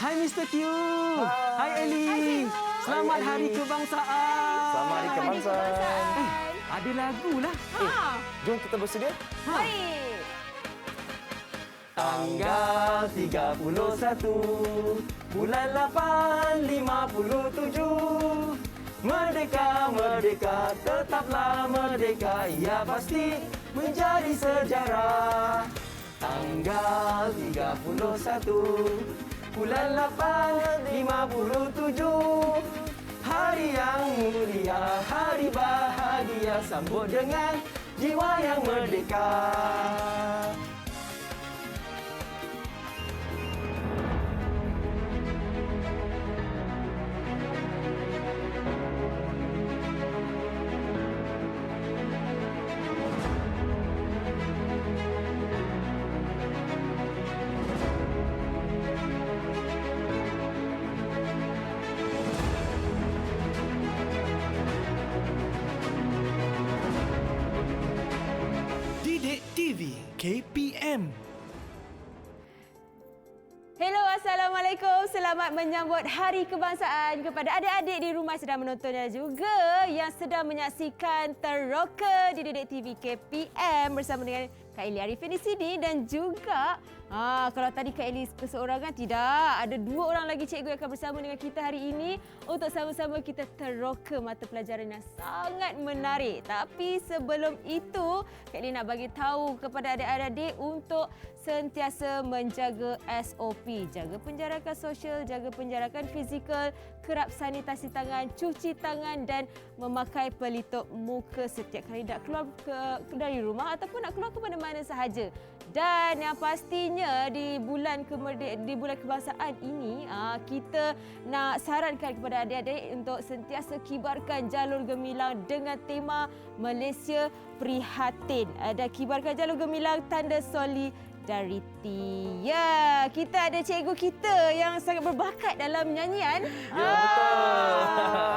Hai Mr. Q. Hai Eli. Hai, Cikgu. Selamat Hai, Hari Eli. Kebangsaan. Selamat Hari Kebangsaan. Ada lagu lah. Jom kita bersedia. Baik. Tanggal 31 bulan 8 57. Merdeka, merdeka, tetaplah merdeka. Ia pasti menjadi sejarah. Tanggal 31 bulan 8 57. Hari yang mulia, hari bahagia, sambut dengan jiwa yang merdeka. Didik TV KPM. Hello, Assalamualaikum. Selamat menyambut Hari Kebangsaan kepada adik-adik di rumah sedang menonton dan juga yang sedang menyaksikan Teroka di Didik TV KPM bersama dengan Kak Eli Arifin di sini dan juga kalau tadi Kak Eli keseorangan, tidak. Ada dua orang lagi cikgu yang akan bersama dengan kita hari ini untuk sama-sama kita teroka mata pelajaran yang sangat menarik. Tapi sebelum itu, Kak Eli nak bagi tahu kepada adik-adik untuk sentiasa menjaga SOP. Jaga penjarakan sosial, jaga penjarakan fizikal, kerap sanitasi tangan, cuci tangan dan memakai pelitup muka setiap kali nak keluar dari rumah ataupun nak keluar ke mana-mana sahaja. Dan yang pastinya di bulan kebangsaan ini kita nak sarankan kepada adik-adik untuk sentiasa kibarkan jalur gemilang dengan tema Malaysia Prihatin. Dan kibarkan jalur gemilang tanda solidariti. Ya, kita ada cikgu kita yang sangat berbakat dalam nyanyian. Ya, betul.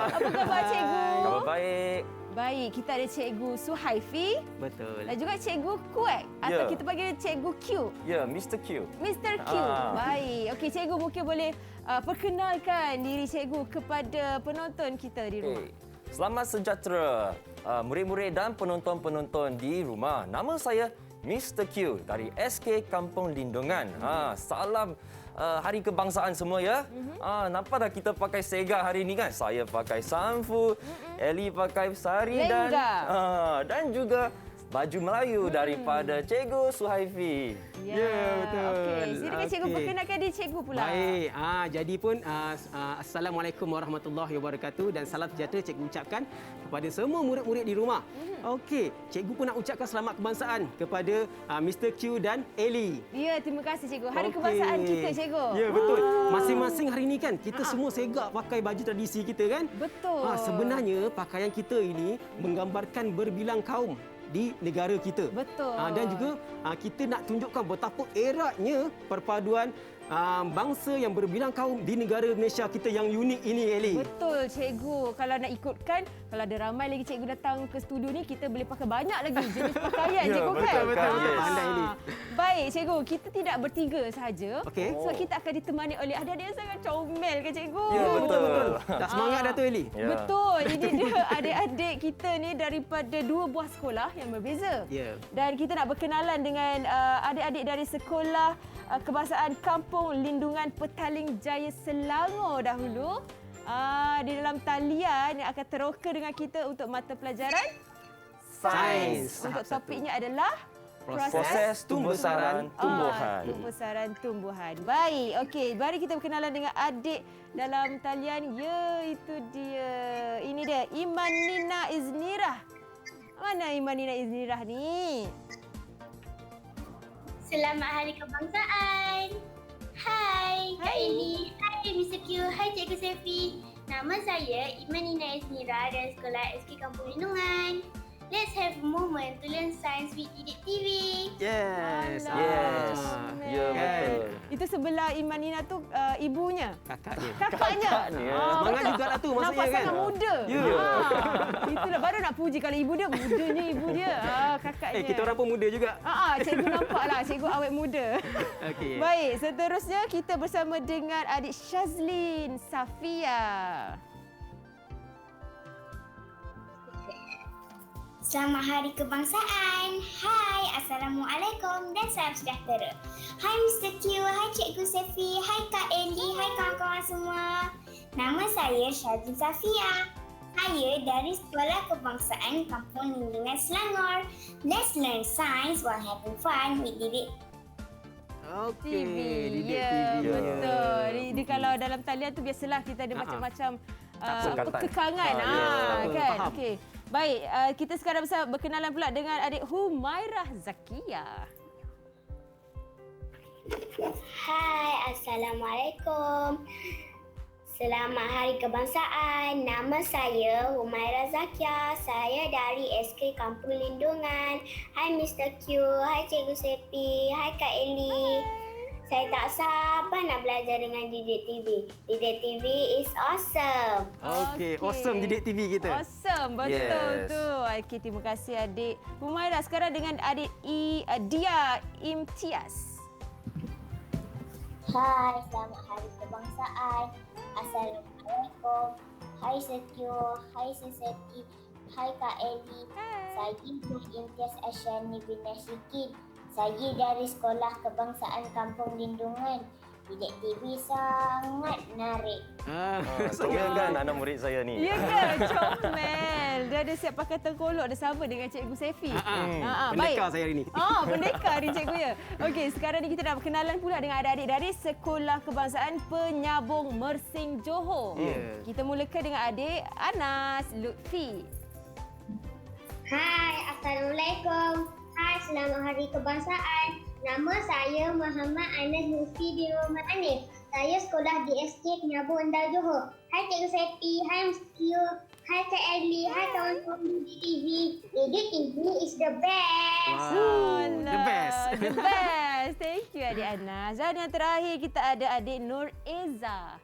Apa khabar cikgu? Khabar baik. Baik, kita ada cikgu Suhaifi Betul. dan juga cikgu Kuek atau Ya. kita panggil cikgu Q. Ya, Mr. Q. Mr. Q. Ah. Baik. Okey, cikgu mungkin boleh perkenalkan diri cikgu kepada penonton kita di rumah. Okay. Selamat sejahtera murid-murid dan penonton-penonton di rumah. Nama saya Mr. Q dari SK Kampung Lindungan. Salam Hari Kebangsaan semua ya. Nampak dah kita pakai Sega hari ini kan? Saya pakai Sanfu, Eli pakai sari dan juga baju Melayu daripada Cikgu Suhaifi. Ya, betul. Okey, silakan cikgu Okey. perkenalkan diri cikgu pula. Baik, jadi pun Assalamualaikum warahmatullahi wabarakatuh dan salam sejahtera cikgu ucapkan kepada semua murid-murid di rumah. Okey, cikgu pun nak ucapkan selamat kebangsaan kepada Mr. Q dan Eli. Ya, terima kasih cikgu. Hari Okey. kebangsaan kita cikgu. Ya, betul. Masing-masing hari ini kan kita semua segak pakai baju tradisi kita kan? Betul. Sebenarnya pakaian kita ini menggambarkan berbilang kaum di negara kita. Betul. Dan juga kita nak tunjukkan betapa eratnya perpaduan bangsa yang berbilang kaum di negara Malaysia kita yang unik ini, Eli. Betul cikgu. Kalau nak ikutkan, kalau ada ramai lagi cikgu datang ke studio ni, kita boleh pakai banyak lagi jenis pakaian Ya, cikgu kan? betul, betul. Yes. Pandai ni. Baik cikgu, kita tidak bertiga sahaja. Okey. Sebab kita akan ditemani oleh adik-adik yang sangat comel kan cikgu? Ya, betul. Tak semangat dah tu, Eli? Ya. Betul. Ini dia adik-adik kita ni daripada dua buah sekolah yang berbeza. Ya. Dan kita nak berkenalan dengan adik-adik dari Sekolah Kebangsaan Kampung Lindungan Petaling Jaya Selangor dahulu. Di dalam talian yang akan teroka dengan kita untuk mata pelajaran Sains. Untuk topiknya adalah Proses pembesaran tumbuhan. Pembesaran tumbuhan. Baik, okey. Mari kita berkenalan dengan adik dalam talian. Ya, itu dia. Ini dia, Imanina Iznirah. Mana Imanina Iznirah ni? Selamat Hari Kebangsaan. Hai, Kak Hai. Eli. Hai, Mr. Q. Hai, Cikgu Sefi. Nama saya Imanina Esnira dari Sekolah SK Kampung Lindungan. Let's have a moment to learn science with Didik TV. Yes. Alah. Yes. Ya, Kan? betul. Itu sebelah Imanina tu ibunya. Kakaknya. Kakaknya. Kakaknya. Semangat betul. juga lah tu maksudnya Nampak kan. sangat muda. Ya. Itulah baru nak puji kalau ibu dia mudanya ibu dia. Kakaknya. Kita orang pun muda juga. Cikgu nampaklah cikgu awet muda. Okey. Baik, seterusnya kita bersama dengan adik Shazlin Safia. Selamat Hari Kebangsaan. Hai, Assalamualaikum dan salam sejahtera. Hai Mr. Q, hai Cikgu Sefi, hai Kak Eli, hai kawan-kawan semua. Nama saya Shazlin Safia. Saya dari Sekolah Kebangsaan Kampung Lindungan Selangor. Let's learn science while having fun with Didik. Okey. TV. Didik Ya, TV. betul. Di kalau dalam talian tu biasalah kita ada macam-macam Perkataan. kekangan. ya. Kan? Faham. Okey. Baik, kita sekarang berkenalan pula dengan adik Humairah Zakia. Hai, Assalamualaikum. Selamat Hari Kebangsaan. Nama saya Humairah Zakia. Saya dari SK Kampung Lindungan. Hai Mr. Q, hai Cikgu Sepi, hai Kak Eli. Saya tak sabar nak belajar dengan Didik TV. Didik TV is awesome. Okey, awesome Didik TV kita. Awesome, betul Yes. tu. Okey, terima kasih adik Humairah. Sekarang dengan adik Dia Imtiaz. Hai, selamat Hari Kebangsaan. Assalamualaikum. Hai Sekio, hai Sesepi, hai Kak Eli. Saya Imtiaz Asyani bin Nasyikin. Saya dari Sekolah Kebangsaan Kampung Lindungan. Didik TV sangat menarik. Tengah kan anak murid saya ni. Ya ke? Comel. Dia ada siap pakai tengkolok. Dia sama dengan Cikgu Sefi. Pendekar saya hari ni. Pendekar ni cikgu ya. Okey, sekarang ni kita nak berkenalan pula dengan adik-adik dari Sekolah Kebangsaan Penyabung Mersing Johor. Ya. Kita mulakan dengan adik Anas Lutfi. Hai, Assalamualaikum. Hai, selamat Hari Kebangsaan. Nama saya Muhammad Anas Lutfi bin Muhammad Anif. Saya sekolah di SK Penyabung Endau Johor. Hai Cikgu Sepi, hai Mr. Q, hai Kak Eli, hai kawan-kawan Didik TV. Didik TV is the best. Wow, the best. The best. Thank you adik Anas. Dan yang terakhir kita ada adik Nur Eza.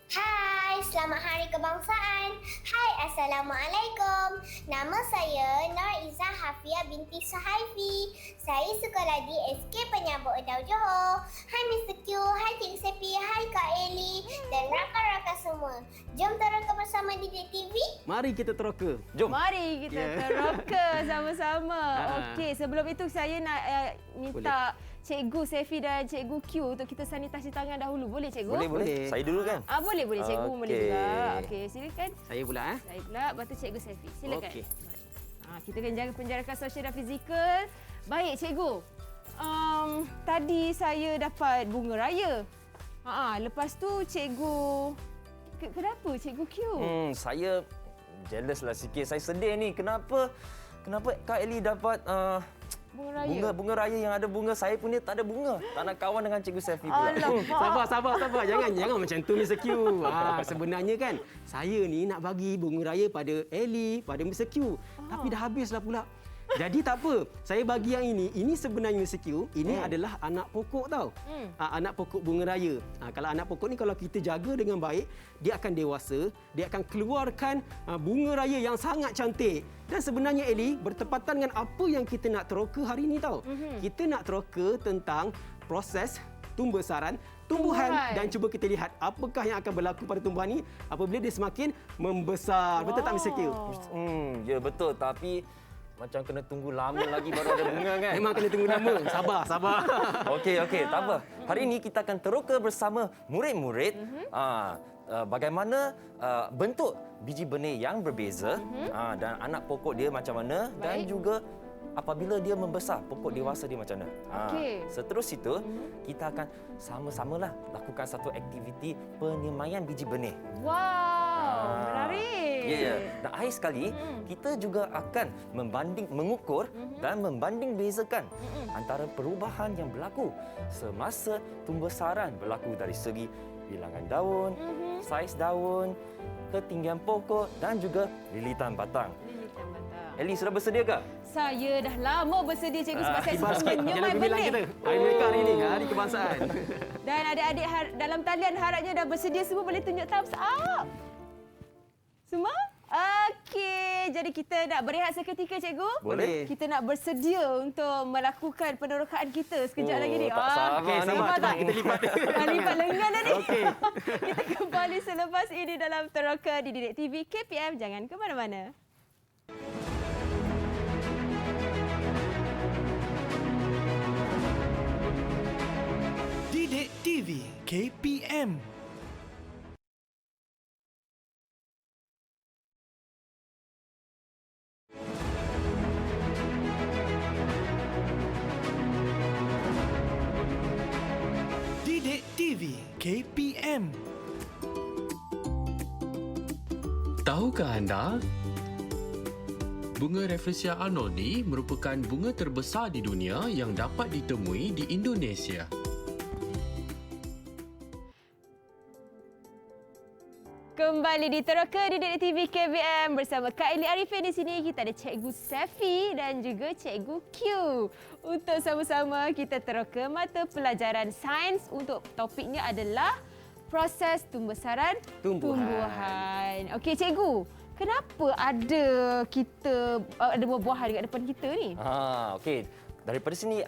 Hai, selamat Hari Kebangsaan. Hai, Assalamualaikum. Nama saya Nur Izzah Hafia binti Suhaifi. Saya sekolah di SK Penyabung Endau Johor. Hai Mr. Q, hai Cikgu Sepi, hai Kak Eli dan rakan-rakan semua. Jom teroka bersama Didik TV. Mari kita teroka. Jom. Mari kita teroka sama-sama. Okey, sebelum itu saya nak minta Cikgu Sefi dan Cikgu Q untuk kita sanitasi tangan dahulu. Boleh Cikgu? Boleh, boleh. Boleh. Saya dulu kan? Boleh Cikgu boleh Okey. juga. Okey, silakan. Saya pula Saya pula, lepas tu Cikgu Sefi. Silakan. Okey. Kita kena jaga penjarakan sosial dan fizikal. Baik Cikgu. Tadi saya dapat bunga raya. Lepas tu Cikgu... Kenapa Cikgu Q? Saya jealous lah sikit. Saya sedih ni. Kenapa Kak Eli dapat Bunga raya. bunga raya yang ada bunga, saya punya tak ada bunga. Tak nak kawan dengan Cikgu Sefi pula. Alamak. Sabar. Jangan macam tu Mr. Q. Sebenarnya kan saya ni nak bagi bunga raya pada Ellie, pada Mr. Q. Tapi dah habislah pula. Jadi tak apa. Saya bagi yang ini. Ini sebenarnya Mr. Q, ini adalah anak pokok tau. Anak pokok bunga raya. Kalau anak pokok ni kalau kita jaga dengan baik, dia akan dewasa, dia akan keluarkan bunga raya yang sangat cantik. Dan sebenarnya Ellie bertepatan dengan apa yang kita nak teroka hari ini tau. Kita nak teroka tentang proses tumbuhan dan cuba kita lihat apakah yang akan berlaku pada tumbuhan ini apabila dia semakin membesar. Betul tak Mr. Q? Ya betul, tapi macam kena tunggu lama lagi baru ada bunga kan? Memang kena tunggu lama. Sabar. Okey, tak apa. Hari ini kita akan teroka bersama murid-murid bagaimana bentuk biji benih yang berbeza dan anak pokok dia macam mana dan juga apabila dia membesar, pokok dewasa dia macam mana. Okey. Seterus itu, kita akan sama-samalah lakukan satu aktiviti penyemaian biji benih. Wow. Menarik. Ya. Dan akhir sekali, kita juga akan mengukur dan membanding bezakan antara perubahan yang berlaku semasa tumbuh saran berlaku dari segi bilangan daun, saiz daun, ketinggian pokok dan juga lilitan batang. Lilitan batang. Ellie sudah bersedia ke? Saya dah lama bersedia cikgu sebab saya Kibar suka sikit. menyemai Jalan bimbingan benih. kita. Hari mereka hari ini, Hari Kebangsaan. Dan adik-adik dalam talian harapnya dah bersedia semua, boleh tunjuk thumbs up. Semua? Okey, jadi kita nak berehat seketika cikgu. Boleh. Kita nak bersedia untuk melakukan penerokaan kita sekejap Oh, lagi ni. tak sabar Okey, ni. sabar. tak? Cepat kita lipat. Lipat lengan tadi. Okey. Kita kembali selepas ini dalam Teroka di Didik TV KPM. Jangan ke mana-mana. Didik TV KPM. Didik TV KPM. Tahukah anda? Bunga Rafflesia arnoldii merupakan bunga terbesar di dunia yang dapat ditemui di Indonesia. Kembali di Teroka di Didik TV KBM bersama Kak Eli Arifin. Di sini kita ada Cikgu Sefi dan juga Cikgu Q. Untuk sama-sama kita teroka mata pelajaran sains. Untuk topiknya adalah proses pembesaran tumbuhan. Okey Cikgu, kenapa ada ada buah-buahan dekat depan kita ni? Okey. Daripada sini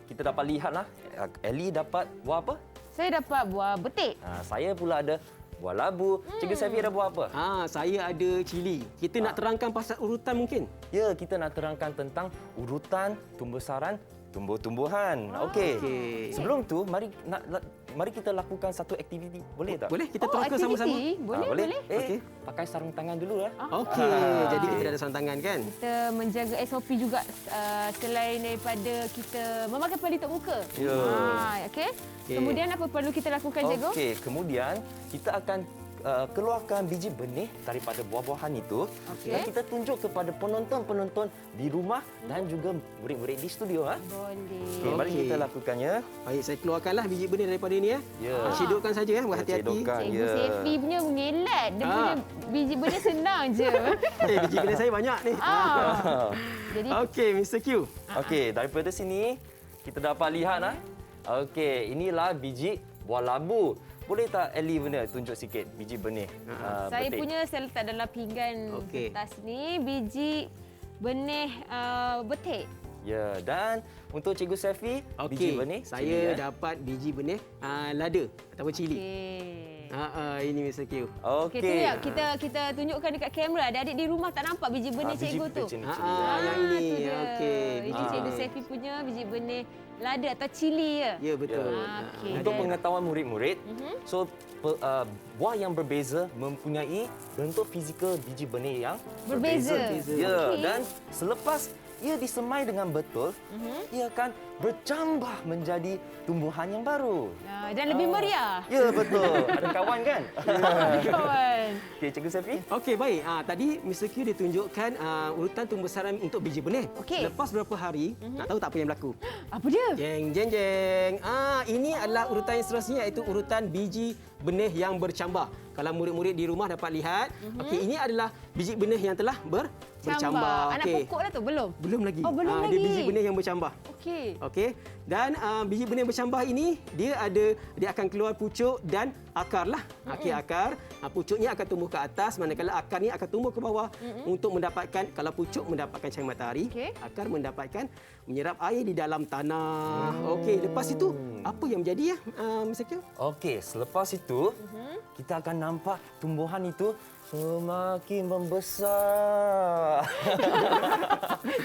kita dapat lihatlah Ellie dapat buah apa? Saya dapat buah betik. Saya pula ada buah labu. Cikgu Safi ada buah apa? Saya ada cili. Kita nak terangkan pasal urutan mungkin? Ya, kita nak terangkan tentang urutan pembesaran tumbuh-tumbuhan. Okey. Sebelum tu, mari kita lakukan satu aktiviti. Boleh tak? Boleh kita teroka sama-sama? Aktiviti? Boleh, boleh. Okey. Pakai sarung tangan dulu lah. Okey, jadi kita dah ada sarung tangan kan? Kita menjaga SOP juga selain daripada kita memakai pelitup muka. Ya. Okey. Okey. Kemudian apa perlu kita lakukan, cikgu? Okey, kemudian kita akan keluarkan biji benih daripada buah-buahan itu Okey. dan kita tunjuk kepada penonton-penonton di rumah dan juga murid-murid di studio. Boleh. Okey, mari Okey. kita lakukannya. Baik, saya keluarkanlah biji benih daripada ini ya. Ya. Cidukkan saja ya, berhati-hati. Cidukkan. Cikgu Sefi punya mengelak. Dia punya biji benih senang je. Biji benih saya banyak ni. Jadi Okey, Mr. Q. Okey, daripada sini kita dapat lihat Okey, inilah biji buah labu. Boleh tak Ellie tunjuk sikit biji benih? saya betik? punya saya letak dalam pinggan Okey. kertas ni biji benih betik. Ya, dan untuk Cikgu Sefi, biji Okey, benih saya cili, dapat biji benih lada ataupun cili. Okey. Ini Mr. Q. Okey, tu ya. Kita tunjukkan dekat kamera. Adik-adik di rumah tak nampak biji benih biji cikgu tu. cili. Yang ini. tu dia. Okey, Ini biji Cikgu benih. Sefi punya biji benih lada atau cili ya. Ya, betul. Okey. Untuk Dan- pengetahuan murid-murid, so buah yang berbeza mempunyai bentuk fizikal biji benih yang Berbeza. Ya, Okey. dan selepas ia disemai dengan betul, ia akan bercambah menjadi tumbuhan yang baru. Dan lebih meriah. Ya, betul. Ada kawan kan? Kawan. Okey, Cikgu Sefi. Okey, baik. Tadi Mr. Q dia tunjukkan urutan tumbuhan untuk biji benih. Okey. Lepas berapa hari, nak tahu tak apa yang berlaku? Apa dia? Jeng, jeng, jeng. Ini adalah urutan yang seterusnya iaitu urutan biji benih yang bercambah. Kalau murid-murid di rumah dapat lihat, okey, ini adalah biji benih yang telah bercambah. Anak Okey. pokok dah tu belum? Belum lagi. Oh, belum Dia lagi. biji benih yang bercambah. Okey. Okey. Dan biji benih bercambah ini dia akan keluar pucuk dan akar lah. Akar. Pucuknya akan tumbuh ke atas, manakala akar ni akan tumbuh ke bawah untuk mendapatkan, kalau pucuk mendapatkan cahaya matahari, Okey. akar mendapatkan menyerap air di dalam tanah. Okey, lepas itu apa yang menjadi ya, Mr. Q? Okey, selepas itu kita akan nampak tumbuhan itu semakin membesar.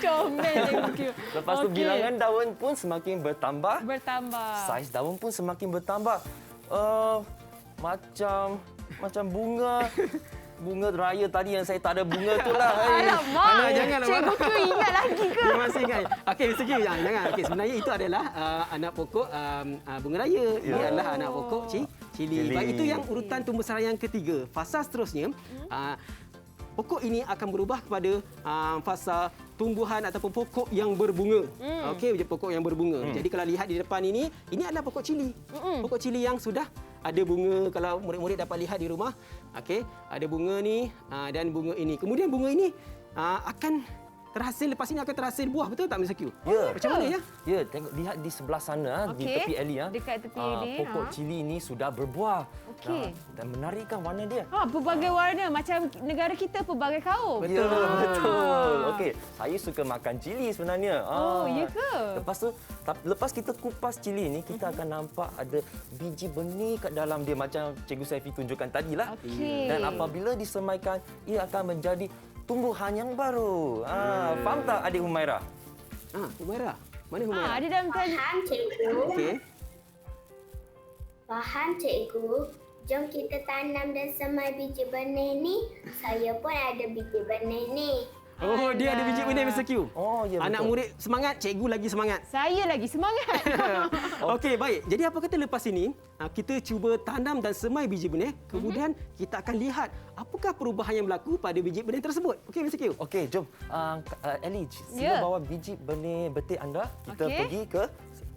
Comel Cikgu Q. Lepas tu Okey. bilangan daun pun semakin bertambah. Bertambah. Saiz daun pun semakin bertambah. Macam bunga raya tadi yang saya tak ada bunga tu lah. Alamak, janganlah Cikgu marah. Q ingat lagi ke? Dia masih ingat. Okey, Mr. Q, jangan. Okey, sebenarnya itu adalah anak pokok bunga raya. Ini adalah anak pokok Cili. Baik, itu yang urutan tumbuh sarang yang ketiga. Fasa seterusnya, pokok ini akan berubah kepada fasa tumbuhan ataupun pokok yang berbunga. Okey, pokok yang berbunga. Jadi kalau lihat di depan ini adalah pokok cili. Pokok cili yang sudah ada bunga, kalau murid-murid dapat lihat di rumah. Okey, ada bunga ni dan bunga ini. Kemudian bunga ini akan terhasil, lepas ini akan terhasil buah, betul tak Mr. Q? Ya. Macam mana ya? Ya, tengok lihat di sebelah sana di tepi alley Dekat tepi alley, pokok cili ini sudah berbuah. Okey. Dan menarik kan warna dia? Pelbagai warna macam negara kita pelbagai kaum. Ya, betul. Okey, saya suka makan cili sebenarnya. Oh, ya ke? Lepas kita kupas cili ni, kita akan nampak ada biji benih kat dalam dia macam Cikgu Saifi tunjukkan tadilah. Okey. Dan apabila disemaikan, ia akan menjadi tumbuhan yang baru. Faham tak adik Humaira? Humaira. Mana Humaira? Ada dalam tadi. Faham cikgu? Okey. Faham cikgu? Jom kita tanam dan semai biji benih ni. Saya pun ada biji benih ni. Oh, dia ada biji benih Mr. Q. Oh, ya, Anak betul. murid semangat, cikgu lagi semangat. Saya lagi semangat. Okey, baik. Jadi apa kata lepas ini, kita cuba tanam dan semai biji benih, kemudian kita akan lihat apakah perubahan yang berlaku pada biji benih tersebut. Okey, Mr. Q. Okey, jom. Ellie, Ya. sila bawa biji benih betik anda. Kita Okey. pergi ke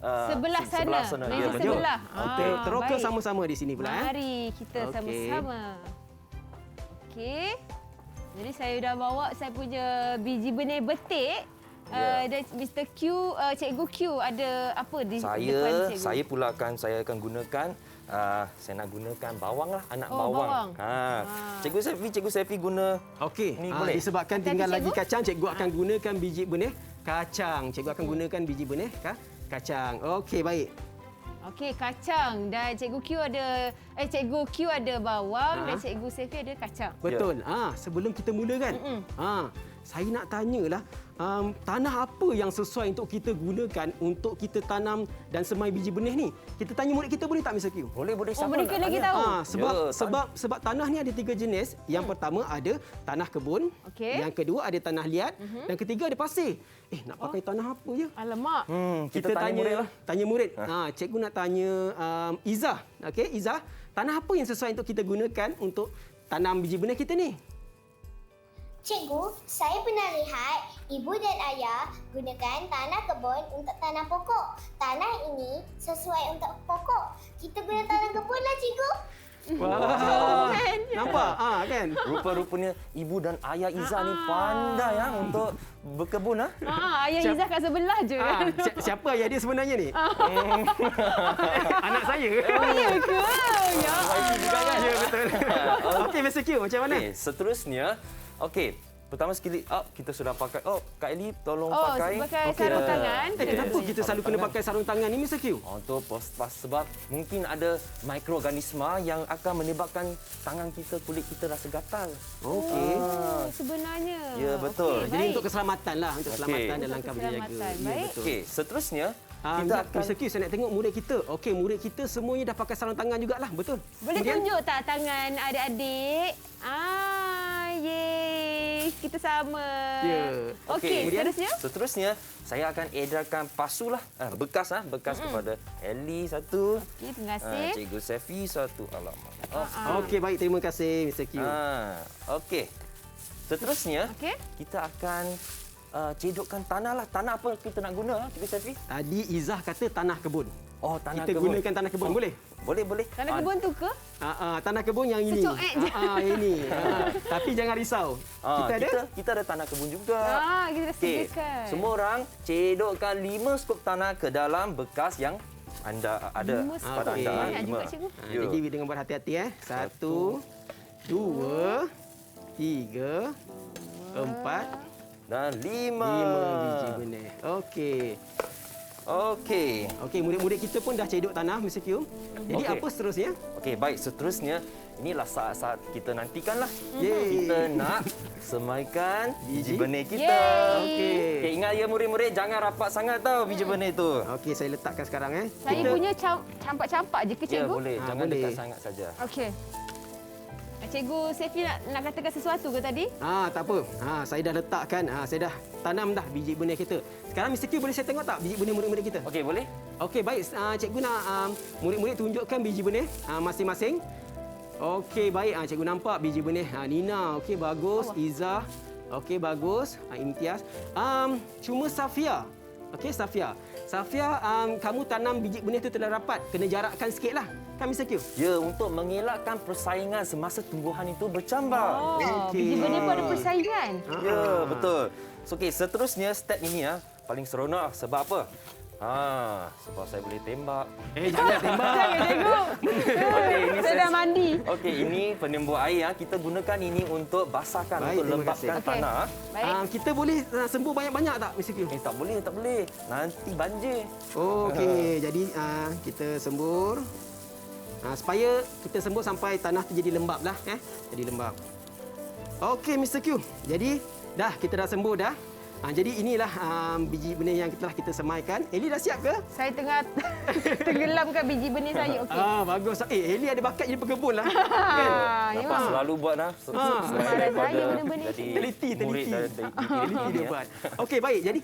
Sebelah sana. Meja Ya, betul. sebelah. Okey, teroka baik. sama-sama di sini pula. Mari kita Okey. sama-sama. Okey. Jadi saya dah bawa saya punya biji benih betik. Dan Mr. Q, Cikgu Q ada apa di depan cikgu? Saya akan gunakan saya nak gunakan bawang lah, anak Oh, bawang. Cikgu Saifi guna Okey, ni boleh. disebabkan Hati-hati, tinggal lagi cikgu. kacang, cikgu akan gunakan biji benih kacang. Cikgu akan gunakan biji benih kacang. Okey, baik. Okey, kacang dan Cikgu Q ada bawang dan Cikgu Saifi ada kacang. Betul. Sebelum kita mula kan, saya nak tanyalah, tanah apa yang sesuai untuk kita gunakan untuk kita tanam dan semai biji benih ni? Kita tanya murid kita boleh tak Mr. Q? Boleh. Siapa mereka nak lagi tanya? tahu? Sebab tanah ni ada 3 jenis. Yang pertama ada tanah kebun, Okey. yang kedua ada tanah liat, dan ketiga ada pasir. Nak pakai tanah apa je? Alamak. Kita tanya murid lah. Tanya murid. Cikgu nak tanya Izzah. Okey, Izzah, tanah apa yang sesuai untuk kita gunakan untuk tanam biji benih kita ni? Cikgu, saya pernah lihat ibu dan ayah gunakan tanah kebun untuk tanam pokok. Tanah ini sesuai untuk pokok. Kita guna tanah kebun lah, cikgu. Wah, nampak? Kan? Rupa-rupanya ibu dan ayah Izzah ni pandai untuk berkebun. Ayah Izzah kat sebelah je. Siapa ayah dia sebenarnya ni? Anak saya. Oh, ya ke? Ya Ya, betul. Okey, Mr. Q, macam mana? Okey, seterusnya, pertama sekali kita sudah pakai. Kak Ellie tolong Oh, pakai. sarung tangan. Kenapa kita selalu kena pakai sarung tangan ni, Mr. Q? Untuk sebab mungkin ada mikroorganisma yang akan menyebabkan tangan kita, kulit kita rasa gatal. Okey. Sebenarnya. Ya, betul. Jadi untuk keselamatan lah, untuk keselamatan dan langkah berjaga. keselamatan. Ya, Baik. betul. Okey, seterusnya kita akan Mr. Q, saya nak tengok murid kita. Okey, murid kita semuanya dah pakai sarung tangan jugalah, betul? Boleh tunjuk tak tangan adik-adik? Yeay. Kita sama. Ya. Okey, seterusnya. Seterusnya saya akan edarkan pasulah bekas kepada Ellie satu. Okey, terima kasih. Cikgu Saifi satu. Alamak. Okey, baik. Terima kasih, Mr. Q. Okey. Seterusnya Okey. kita akan cedokkan tanah lah. Tanah apa kita nak guna, Cikgu Saifi? Tadi Izzah kata tanah kebun. Oh, tanah Kita kebun. gunakan tanah kebun, boleh? Boleh. Tanah kebun tu ke? Tanah kebun yang ini. Secuek je. Ini. Tapi jangan risau. Kita ada? Kita ada tanah kebun juga. Kita dah Okey, sediakan. semua orang cedokkan 5 skop tanah ke dalam bekas yang anda ada 5 skop. pada anda. Banyak juga, cikgu. Ya. Jadi dengan berhati-hati. 1, 2, 3, 4, Dan 5. 5 biji benih. Okey. Okey, murid-murid kita pun dah cedok tanah, Mr. Q. Jadi Okey. apa seterusnya? Okey, baik. Seterusnya, inilah saat-saat kita nantikanlah. Yeay. Kita nak semaikan biji benih kita. Yeay. Okey. Ingat ya murid-murid, jangan rapat sangat tau biji benih tu. Okey, saya letakkan sekarang. Saya punya campak-campak je ke, Ya, cikgu? boleh. Jangan boleh. dekat sangat saja. Okey. Cikgu Sefi nak katakan sesuatu ke tadi? Tak apa. Saya dah letakkan, saya dah tanam dah biji benih kita. Sekarang Mr. Q boleh saya tengok tak biji benih murid-murid kita? Okey, boleh? Okey, baik. Cikgu nak murid-murid tunjukkan biji benih masing-masing. Okey, baik. Cikgu nampak biji benih Nina. Okey, bagus. Izzah. Okey, bagus. Imtiaz. Cuma Safia. Okey, Safia. Safia, kamu tanam biji benih itu terlalu rapat. Kena jarakkan sikitlah. Kan Mr. Q? Ya, untuk mengelakkan persaingan semasa tumbuhan itu bercambang. Biji benih pun ada persaingan. Ya, betul. So, okey, seterusnya step ini paling seronok sebab apa? Sebab saya boleh tembak. Jangan tembak. Jangan, cikgu. Okey, ini Saya dah mandi. Okey, ini penembur air. Kita gunakan ini untuk basahkan, Baik, untuk terima lembapkan kasih. tanah. Baik. Kita boleh sembur banyak-banyak tak Mr. Q? Tak boleh, tak boleh. Nanti banjir. Okey, jadi kita sembur. Supaya kita sembur sampai tanah tu jadi lembap lah. Jadi lembap. Okey, Mr. Q. Jadi, kita dah sembur dah. Jadi inilah biji benih yang telah kita semaikan. Eli dah siap ke? Saya tengah tenggelamkan biji benih saya. Okey. Bagus. Eli ada bakat jadi pekebun lah. Nampak selalu buat Kemarin saya benar-benar Teliti. Teliti Dia buat. Okey, baik. Jadi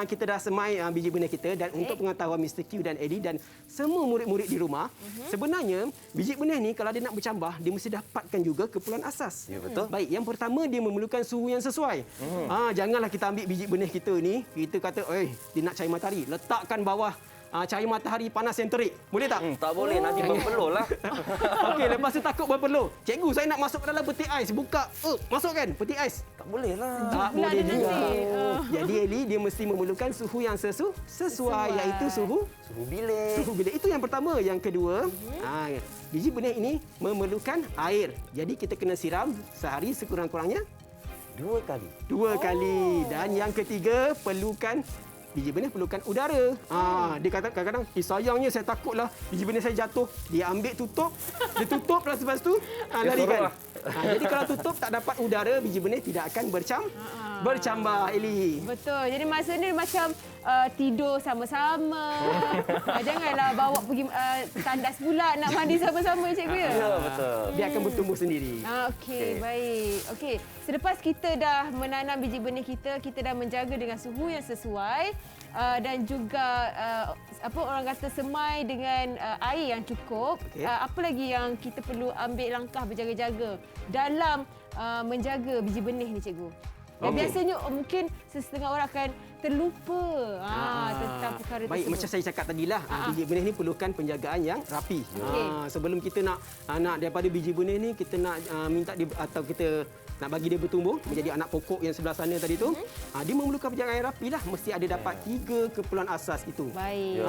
kita dah semai biji benih kita dan untuk pengetahuan Mr. Q dan Eli dan semua murid-murid di rumah, sebenarnya biji benih ni kalau dia nak bercambah, dia mesti dapatkan juga keperluan asas. Ya, betul. Baik, yang pertama dia memerlukan suhu yang sesuai. Janganlah kita ambil biji benih kita ni, kita kata, dia nak cahaya matahari, letakkan bawah cahaya matahari panas yang terik. Boleh tak? Tak boleh, nanti berpeluh lah. Okey, lepas tu takut berpeluh. Cikgu, saya nak masuk ke dalam peti ais. Buka. Masukkan peti ais. Tak boleh lah. Tak pula boleh ada juga. nanti. Jadi Eli, dia mesti memerlukan suhu yang sesuai, iaitu suhu bilik. suhu bilik. Itu yang pertama. Yang kedua, biji benih ini memerlukan air. Jadi kita kena siram sehari sekurang-kurangnya 2 kali. 2 kali. Dan yang ketiga, biji benih perlukan udara. Dia kata kadang-kadang, sayangnya saya takutlah biji benih saya jatuh. Dia ambil tutup, dia tutup lepas tu larikan. Jadi kalau tutup tak dapat udara, biji benih tidak akan bercambah, Eli. Betul. Jadi masa ni macam tidur sama-sama. Janganlah bawa pergi tandas pula nak mandi sama-sama, cikgu ya. Ya, betul. Dia akan bertumbuh sendiri. Okey, baik. Okey, selepas kita dah menanam biji benih kita dah menjaga dengan suhu yang sesuai dan juga orang kata semai dengan air yang cukup. Okey. Apa lagi yang kita perlu ambil langkah berjaga-jaga dalam menjaga biji benih ni, cikgu? Dan biasanya mungkin setengah orang akan terlupa tentang perkara Baik, tersebut. macam saya cakap tadilah, biji benih ni perlukan penjagaan yang rapi. Sebelum kita nak daripada biji benih ni, kita nak minta dia, atau kita nak bagi dia bertumbuh menjadi anak pokok yang sebelah sana tadi tu, dia memerlukan penjagaan yang rapi lah. Mesti ada dapat 3 keperluan asas itu. Baik.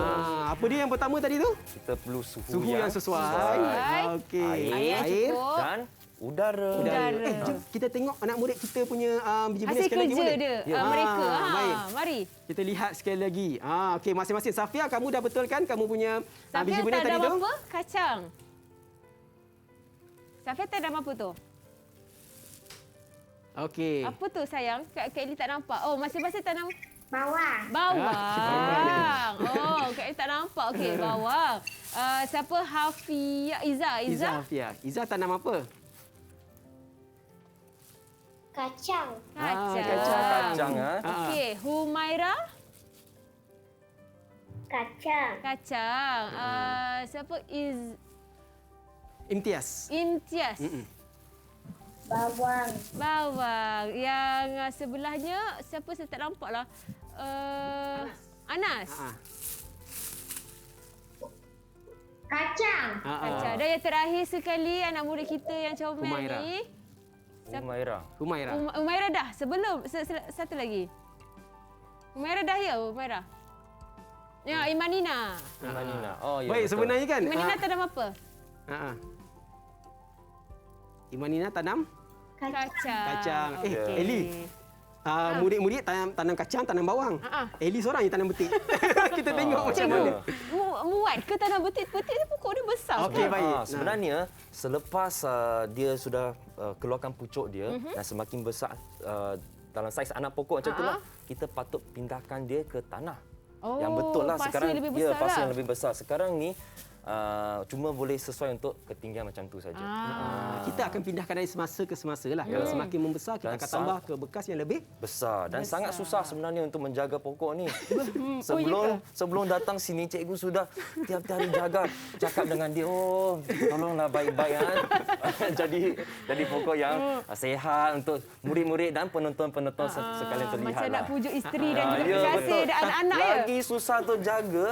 Apa dia yang pertama tadi tu? Kita perlu suhu Suhu yang sesuai. Okey. Air cukup. dan udara. Jom kita tengok anak murid kita punya biji benih Hasil sekali lagi kerja boleh? dia mereka. Baik. Mari. Kita lihat sekali lagi. Okey, masing-masing. Safia, kamu dah betulkan kamu punya biji Safia benih tadi tanam tu? apa? Kacang. Safia tanam apa tu? Okey. Apa tu sayang? Kak Eli tak nampak. Oh, masing-masing tanam Bawang. bawang. Kak Eli tak nampak. Okey, bawang. Siapa? Hafia, Izzah. Safia. Izzah tanam apa? Kacang. Kacang. Okey, Humaira. Kacang. Kacang. Siapa? Imtiaz. Imtiaz. Bawang. Bawang. Yang sebelahnya, siapa saya tak nampak lah. Anas. Kacang. Kacang. Dan yang terakhir sekali, anak murid kita yang comel Humaira. ni. Humaira. Humaira dah. Sebelum, satu lagi. Humaira dah ya, Humaira? Ya, Imanina. Imanina. Oh, ya. Baik, betul. sebenarnya kan. Imanina tanam apa? Imanina tanam kacang. Okey. Eli. Murid-murid tanam kacang, tanam bawang. Eli seorang yang tanam betik. Kita tengok macam Cikgu, mana. muat ke tanam betik-betik ni pokok dia besar. Okey, baik. Sebenarnya selepas dia sudah keluarkan pucuk dia dan semakin besar dalam saiz anak pokok macam itulah, kita patut pindahkan dia ke tanah. Oh, Yang betul lah pasir sekarang lebih ya besar pasir lah. yang lebih besar. Sekarang ni cuma boleh sesuai untuk ketinggian macam tu saja. Kita akan pindahkan dari semasa ke semasa lah. Kalau semakin membesar, kita Dan akan tambah ke bekas yang lebih besar dan sangat susah sebenarnya untuk menjaga pokok ni. ya Sebelum datang sini cikgu sudah tiap-tiap hari jaga, cakap dengan dia, tolonglah baik-baik kan. jadi pokok yang sehat untuk murid-murid dan penonton-penonton sekalian terlihat. Macam nak pujuk isteri dan juga Ya, kekasih betul. dan anak-anak ya. Lagi susah tu jaga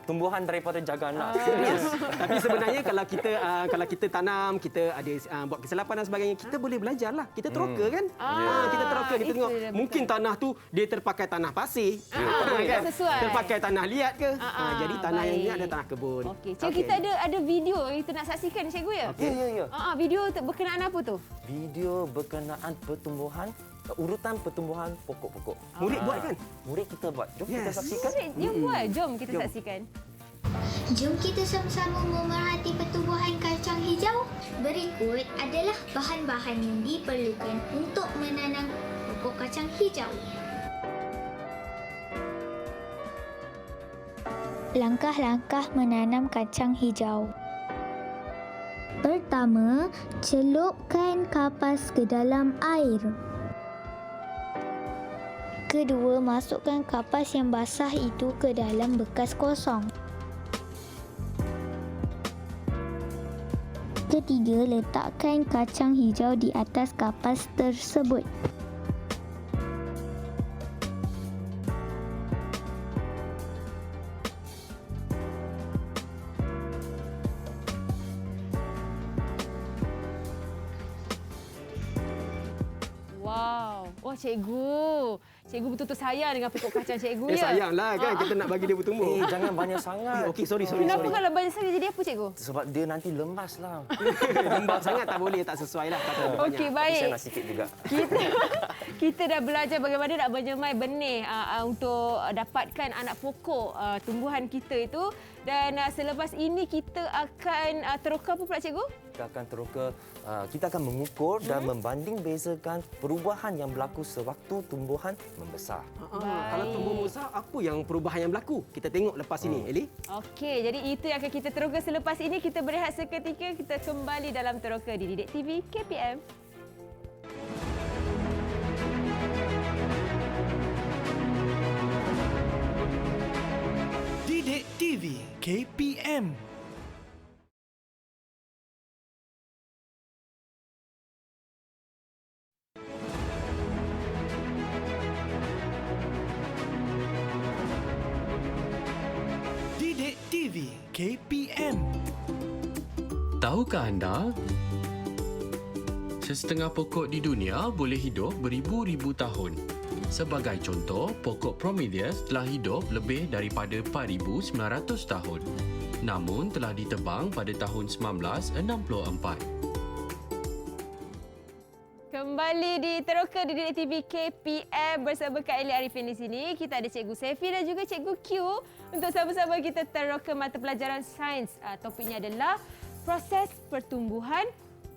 tumbuhan daripada jaga anak. serius. Tapi sebenarnya kalau kita tanam, kita ada buat kesilapan dan sebagainya, kita boleh belajarlah. Kita teroka kan? Kita teroka, kita itu tengok dia, mungkin tanah tu dia terpakai tanah pasir. tak sesuai. Terpakai tanah liat ke? Jadi tanah yang baik. ni ada tanah kebun. Okey, cikgu kita ada video yang kita nak saksikan cikgu ya. Ya. Video berkenaan apa tu? Video berkenaan pertumbuhan, urutan pertumbuhan pokok-pokok. Murid buat kan? Murid kita buat. Jom kita Yes. saksikan. Murid yang buat. Jom kita saksikan. Jom kita sama-sama memerhati pertumbuhan kacang hijau. Berikut adalah bahan-bahan yang diperlukan untuk menanam pokok kacang hijau. Langkah-langkah menanam kacang hijau. Pertama, celupkan kapas ke dalam air. Kedua, masukkan kapas yang basah itu ke dalam bekas kosong. Ketiga, letakkan kacang hijau di atas kapas tersebut. Wow. Wah, cikgu. Cikgu betul-betul sayang dengan pokok kacang cikgu ya. Sayanglah kan kita nak bagi dia bertumbuh. Jangan banyak sangat. Okey, sorry. Kenapa kalau banyak sangat jadi apa cikgu? Sebab dia nanti lemas lah. Lembab sangat tak boleh, tak sesuai lah. Kata banyak. Okey, Saya baik. nak sikit juga. Kita dah belajar bagaimana nak menyemai benih untuk dapatkan anak pokok tumbuhan kita itu. Dan selepas ini kita akan teroka apa pula cikgu? Kita akan teroka, kita akan mengukur dan membanding bezakan perubahan yang berlaku sewaktu tumbuhan membesar. Kalau tumbuh besar, apa yang perubahan yang berlaku? Kita tengok lepas ini, Eli. Okey, jadi itu yang akan kita teroka selepas ini. Kita berehat seketika, kita kembali dalam teroka di Didik TV KPM. Didik TV KPM. Didik TV KPM. Tahukah anda? Sesetengah pokok di dunia boleh hidup beribu-ribu tahun. Sebagai contoh, pokok Bromelias telah hidup lebih daripada 4,900 tahun. Namun telah ditebang pada tahun 1964. Kembali di Teroka di Didik TV KPM bersama Kak Eli Arifin di sini. Kita ada Cikgu Sefi dan juga Cikgu Q untuk sama-sama kita teroka mata pelajaran sains. Topiknya adalah proses pertumbuhan.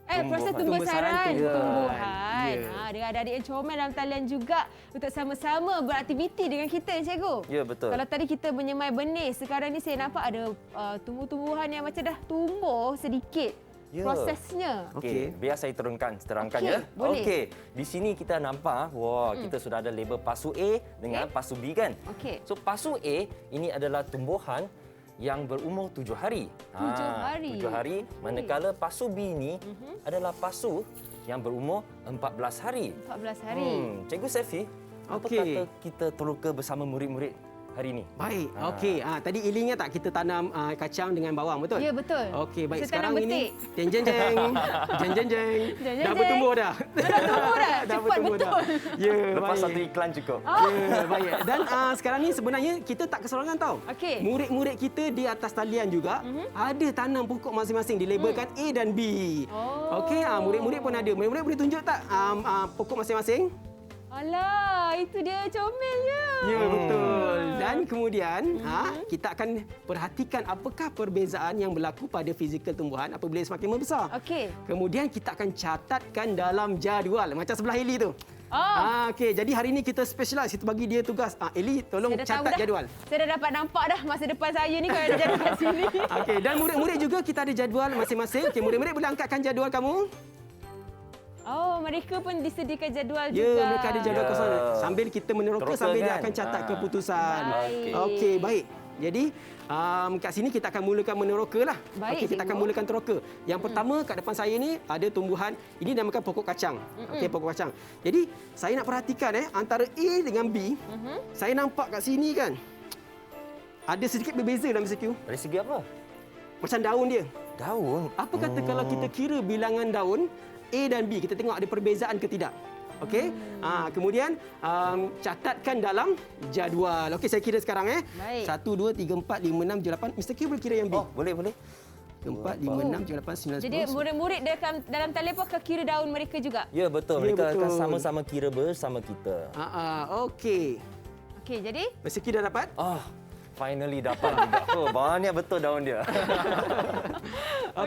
Proses pembesaran tumbuhan. Ya. Dengan adik-adik yang comel dalam talian juga untuk sama-sama beraktiviti dengan kita, Cikgu. Ya, betul. Kalau tadi kita menyemai benih, sekarang ni saya nampak ada tumbuh-tumbuhan yang macam dah tumbuh sedikit. Ya. Prosesnya. Okey, biar saya terangkan Okey, ya. boleh. Okey, di sini kita nampak, kita sudah ada label pasu A dengan pasu B kan. Okey. So pasu A ini adalah tumbuhan yang berumur 7 hari. 7 hari. 7 hari, manakala pasu B ini adalah pasu yang berumur 14 hari. 14 hari. Cikgu Sefi, apa Okey. kata kita teroka bersama murid-murid hari ini? Baik, okey. Tadi Eli ingat tak kita tanam kacang dengan bawang, betul? Ya, betul. Okey, baik. Kita tanam Sekarang ini betik. jeng jeng jeng. Jeng jeng jeng. Jeng, Dah jeng, bertumbuh dah. Dah tumbuh dah. Dah Cepat bertumbuh dah. betul. Ya, Lepas baik. satu iklan cukup. Ya, baik. Dan sekarang ni sebenarnya kita tak keseorangan tau. Okey. Murid-murid kita di atas talian juga ada tanam pokok masing-masing dilabelkan A dan B. Oh. Okey, murid-murid pun ada. Murid-murid boleh tunjuk tak pokok masing-masing? Alah, itu dia comelnya. Ya, betul. Dan kemudian kita akan perhatikan apakah perbezaan yang berlaku pada fizikal tumbuhan apabila semakin membesar. Okey. Kemudian kita akan catatkan dalam jadual macam sebelah Eli tu. Okey, jadi hari ini kita specialize. Kita bagi dia tugas. Eli, tolong Saya dah tahu catat dah. jadual. Saya dah dapat nampak dah masa depan saya ni kalau ada jadual kat sini. Okey, dan murid-murid juga kita ada jadual masing-masing. Okey, murid-murid boleh angkatkan jadual kamu. Oh, mereka pun disediakan jadual juga. Ya, mereka ada jadual Ya. kosong. Sambil kita meneroka, Teroka sambil dia kan? akan catat keputusan. Baik. Okey, baik. Jadi, kat sini kita akan mulakan meneroka lah. Baik, Okey, kita akan cikgu. mulakan teroka. Yang pertama kat depan saya ni ada tumbuhan, ini dinamakan pokok kacang. Okey, pokok kacang. Jadi, saya nak perhatikan antara A dengan B. Saya nampak kat sini kan. Ada sedikit berbeza dalam Mr. Q. Dari segi apa? Macam daun dia. Daun. Apa kata kalau kita kira bilangan daun A dan B, kita tengok ada perbezaan ke tidak? Okey. Kemudian catatkan dalam jadual. Okey, saya kira sekarang Baik. 1 2 3 4 5 6 7 8. Mr. Q boleh kira yang B. Oh, boleh. 4 5 6 7 8 9 10. Jadi murid-murid dalam talian pun akan kira daun mereka juga. Ya, betul. Ya, Mereka akan betul. sama-sama kira bersama kita. Okey. Okey, jadi Mr. Q dah dapat? Finally dapat juga. Oh, banyak betul daun dia.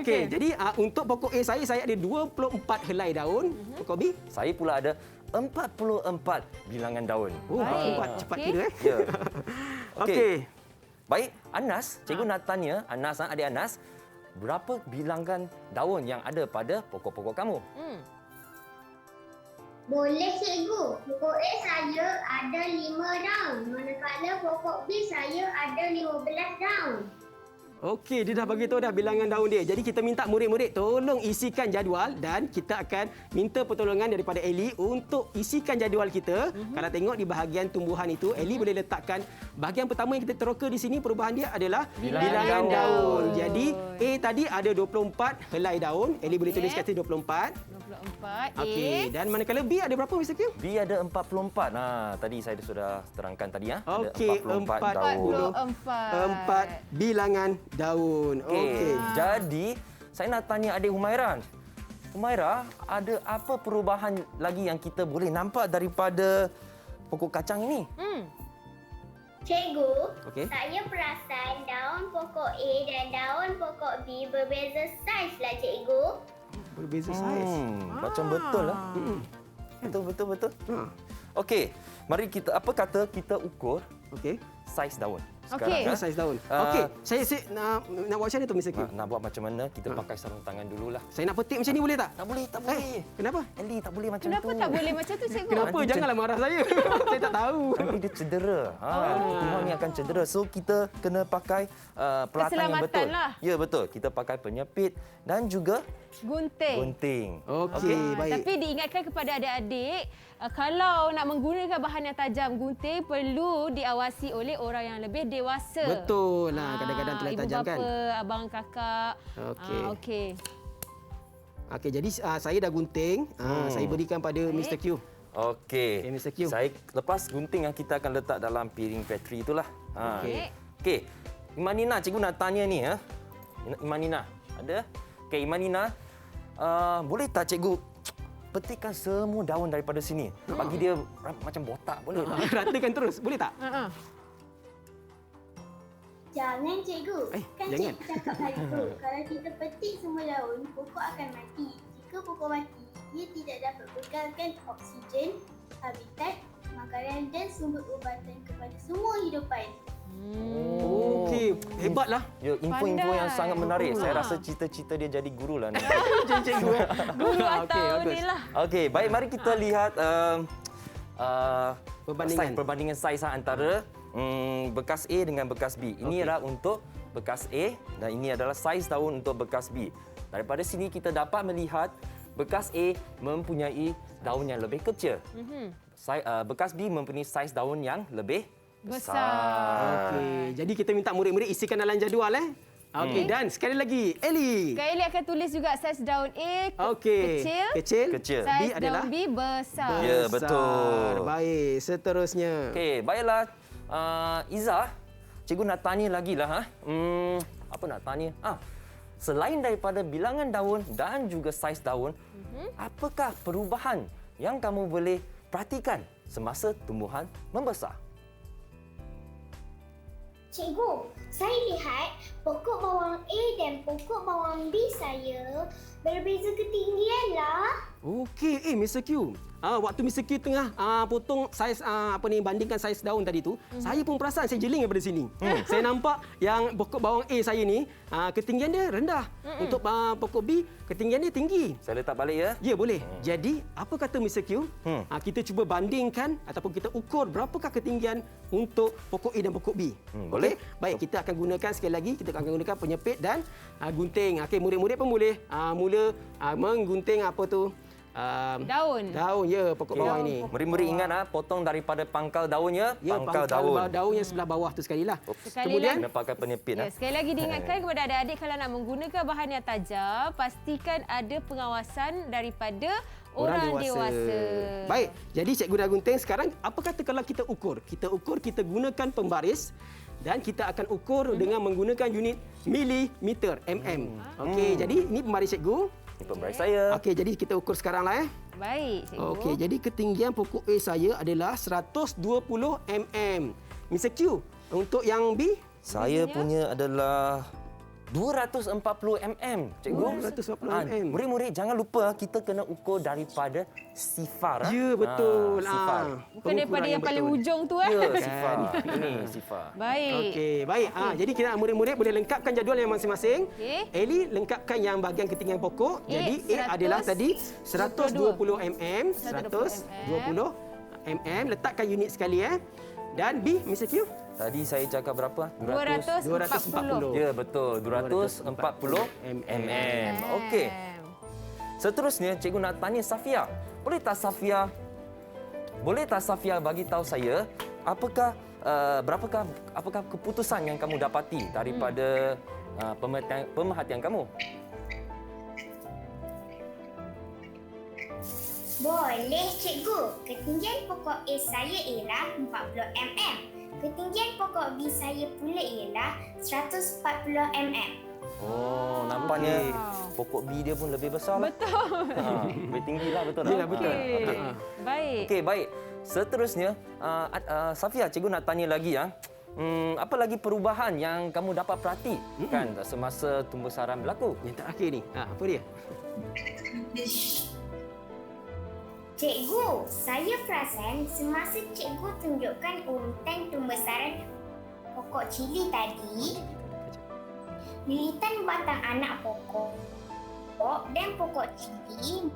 Okey. Jadi untuk pokok A saya ada 24 helai daun. Pokok B? Saya pula ada 44 bilangan daun. Oh, Baik. 24. Cepat Okey. kira Ya. Okey. Baik, Anas, cikgu nak tanya, adik Anas, berapa bilangan daun yang ada pada pokok-pokok kamu? Boleh cikgu. Pokok A saya ada 5 daun. Manakala pokok B saya ada 15 daun. Okey, dia dah bagi tahu dah bilangan daun dia. Jadi kita minta murid-murid tolong isikan jadual dan kita akan minta pertolongan daripada Eli untuk isikan jadual kita. Kalau tengok di bahagian tumbuhan itu, Eli boleh letakkan bahagian pertama yang kita teroka di sini perubahan dia adalah bilangan daun. Jadi A tadi ada 24 helai daun. Eli boleh tulis kat sini 24. 24. Okey, dan manakala B ada berapa Mr. Q? B ada 44. Tadi saya sudah terangkan tadi ya. Ada Okey, 44 daun. 4 bilangan daun. Okey, jadi saya nak tanya adik Humaira. Humaira, ada apa perubahan lagi yang kita boleh nampak daripada pokok kacang ini? Cikgu, Okey. saya perasan daun pokok A dan daun pokok B berbeza saiz lah cikgu. Berbeza saiz. Macam betul lah. Betul. Okey, mari kita kita ukur Okey. saiz daun. Okey. Ini saiz daun. Okey, saya nak buat macam mana tu Mr. Q? Nak buat macam mana? Kita pakai sarung tangan dululah. Saya nak petik macam ni boleh tak? Tak boleh. Kenapa? Eli tak boleh macam Kenapa tu. tak boleh macam tu cikgu? Kenapa? Nanti Janganlah marah saya. Saya tak tahu. Nanti dia cedera. Tumor ni akan cedera. So kita kena pakai peralatan yang Keselamatan betul. lah. Ya, betul. Kita pakai penyepit dan juga Gunting. gunting. Okey, baik. Tapi diingatkan kepada adik-adik, kalau nak menggunakan bahan yang tajam, gunting perlu diawasi oleh orang yang lebih dewasa. Betul lah. Kadang-kadang telah ibu tajam kan. bapa, abang kakak. Okey. Okey. Okey, jadi saya dah gunting. Saya berikan pada Mr. Q. Okey. Okey, Mr. Q. Saya lepas gunting yang kita akan letak dalam piring petri itulah. Okey. Okey. Imanina, cikgu nak tanya ni ya. Imanina, ada? Okey, Imanina, boleh tak cikgu petikkan semua daun daripada sini? Bagi dia macam botak, boleh tak? Ratakan terus. Boleh tak? Jangan cikgu. Kan jangan. cikgu cakap hari tu, kalau kita petik semua daun, pokok akan mati. Jika pokok mati, ia tidak dapat bekalkan oksigen, habitat, makanan dan sumber ubatan kepada semua hidupan. Okey, hebatlah. Ya, info-info Pandai. yang sangat menarik. Saya rasa cita-cita dia jadi guru lah nanti. Jadi cikgu. Guru Okey, atau bagus. ni lah. Okey, baik, mari kita lihat Perbandingan. perbandingan saiz antara bekas A dengan bekas B. Ini adalah untuk bekas A dan ini adalah saiz daun untuk bekas B. Daripada sini kita dapat melihat bekas A mempunyai daun yang lebih kecil. Bekas B mempunyai saiz daun yang lebih besar. Okey, jadi kita minta murid-murid isikan dalam jadual Okey, dan sekali lagi Eli. Kak Eli akan tulis juga saiz daun A Okey. kecil, Kecil. B saiz adalah daun B besar. Ya, besar. betul. Baik, seterusnya. Okey, baiklah. Iza, cikgu nak tanya lagi lah. Apa nak tanya? Selain daripada bilangan daun dan juga saiz daun, apakah perubahan yang kamu boleh perhatikan semasa tumbuhan membesar? Cikgu, saya lihat pokok bawang A dan pokok bawang B saya Berbeza ketinggian lah. Okey, Mr. Q. Waktu Mr. Q tengah potong saiz bandingkan saiz daun tadi tu, saya pun perasan saya jeling daripada sini. Saya nampak yang pokok bawang A saya ni ketinggian dia rendah. Untuk pokok B ketinggian dia tinggi. Saya letak balik ya. Ya, boleh. Jadi, apa kata Mr. Q? Kita cuba bandingkan ataupun kita ukur berapakah ketinggian untuk pokok A dan pokok B. Boleh. Okey? Baik, kita akan gunakan sekali lagi, kita akan gunakan penyepit dan gunting. Okey, murid-murid pun boleh mula menggunting apa tu? Daun. Daun, ya, pokok bawang ini. Murid-murid ingat potong daripada pangkal daunnya, Ya, pangkal daun. daun yang sebelah bawah tu sekali lah. Sekali lagi. Kena pakai penyepit. Ya, sekali lagi diingatkan kepada adik-adik kalau nak menggunakan bahan yang tajam, pastikan ada pengawasan daripada orang dewasa. Baik, jadi cikgu dah gunting. Sekarang, apa kata kalau kita ukur? Kita ukur, kita gunakan pembaris dan kita akan ukur dengan menggunakan unit milimeter, Okey, jadi ini pembaris cikgu. Ini pembaris saya. Okey, jadi kita ukur sekaranglah. Baik, cikgu. Okey, jadi ketinggian pokok A saya adalah 120 mm. Mr. Q, untuk yang B? Saya punya adalah 240 mm, cikgu. 240 mm. Murid-murid jangan lupa kita kena ukur daripada sifar. Ya, betul. Sifar. Bukan daripada yang paling ujung tu Ya, sifar. Ini sifar. Baik. Okey, baik. Jadi kita murid-murid boleh lengkapkan jadual yang masing-masing. Okey. Eli lengkapkan yang bahagian ketinggian pokok. A, Jadi A adalah tadi 120 mm, 120 120 mm. Letakkan unit sekali Dan B, Mr. Q? Tadi saya cakap berapa? 240. Ya, betul. 240 mm. Okey. Seterusnya, cikgu nak tanya Safia. Boleh tak Safia bagi tahu saya apakah keputusan yang kamu dapati daripada pemerhatian kamu? Boleh, cikgu. Ketinggian pokok A saya ialah 40 mm. Ketinggian pokok B saya pula ialah 140 mm. Oh, nampaknya pokok B dia pun lebih besar. Betul. Lebih tinggi lah, betul tak? Ya, betul. Baik. Okey, baik. Seterusnya, Safia, cikgu nak tanya lagi ya. Apa lagi perubahan yang kamu dapat perhatikan semasa tumbuh sarang berlaku? Yang terakhir ni. Apa dia? Cikgu, saya perasan semasa cikgu tunjukkan urutan tumbesaran pokok cili tadi, lilitan batang anak pokok dan pokok cili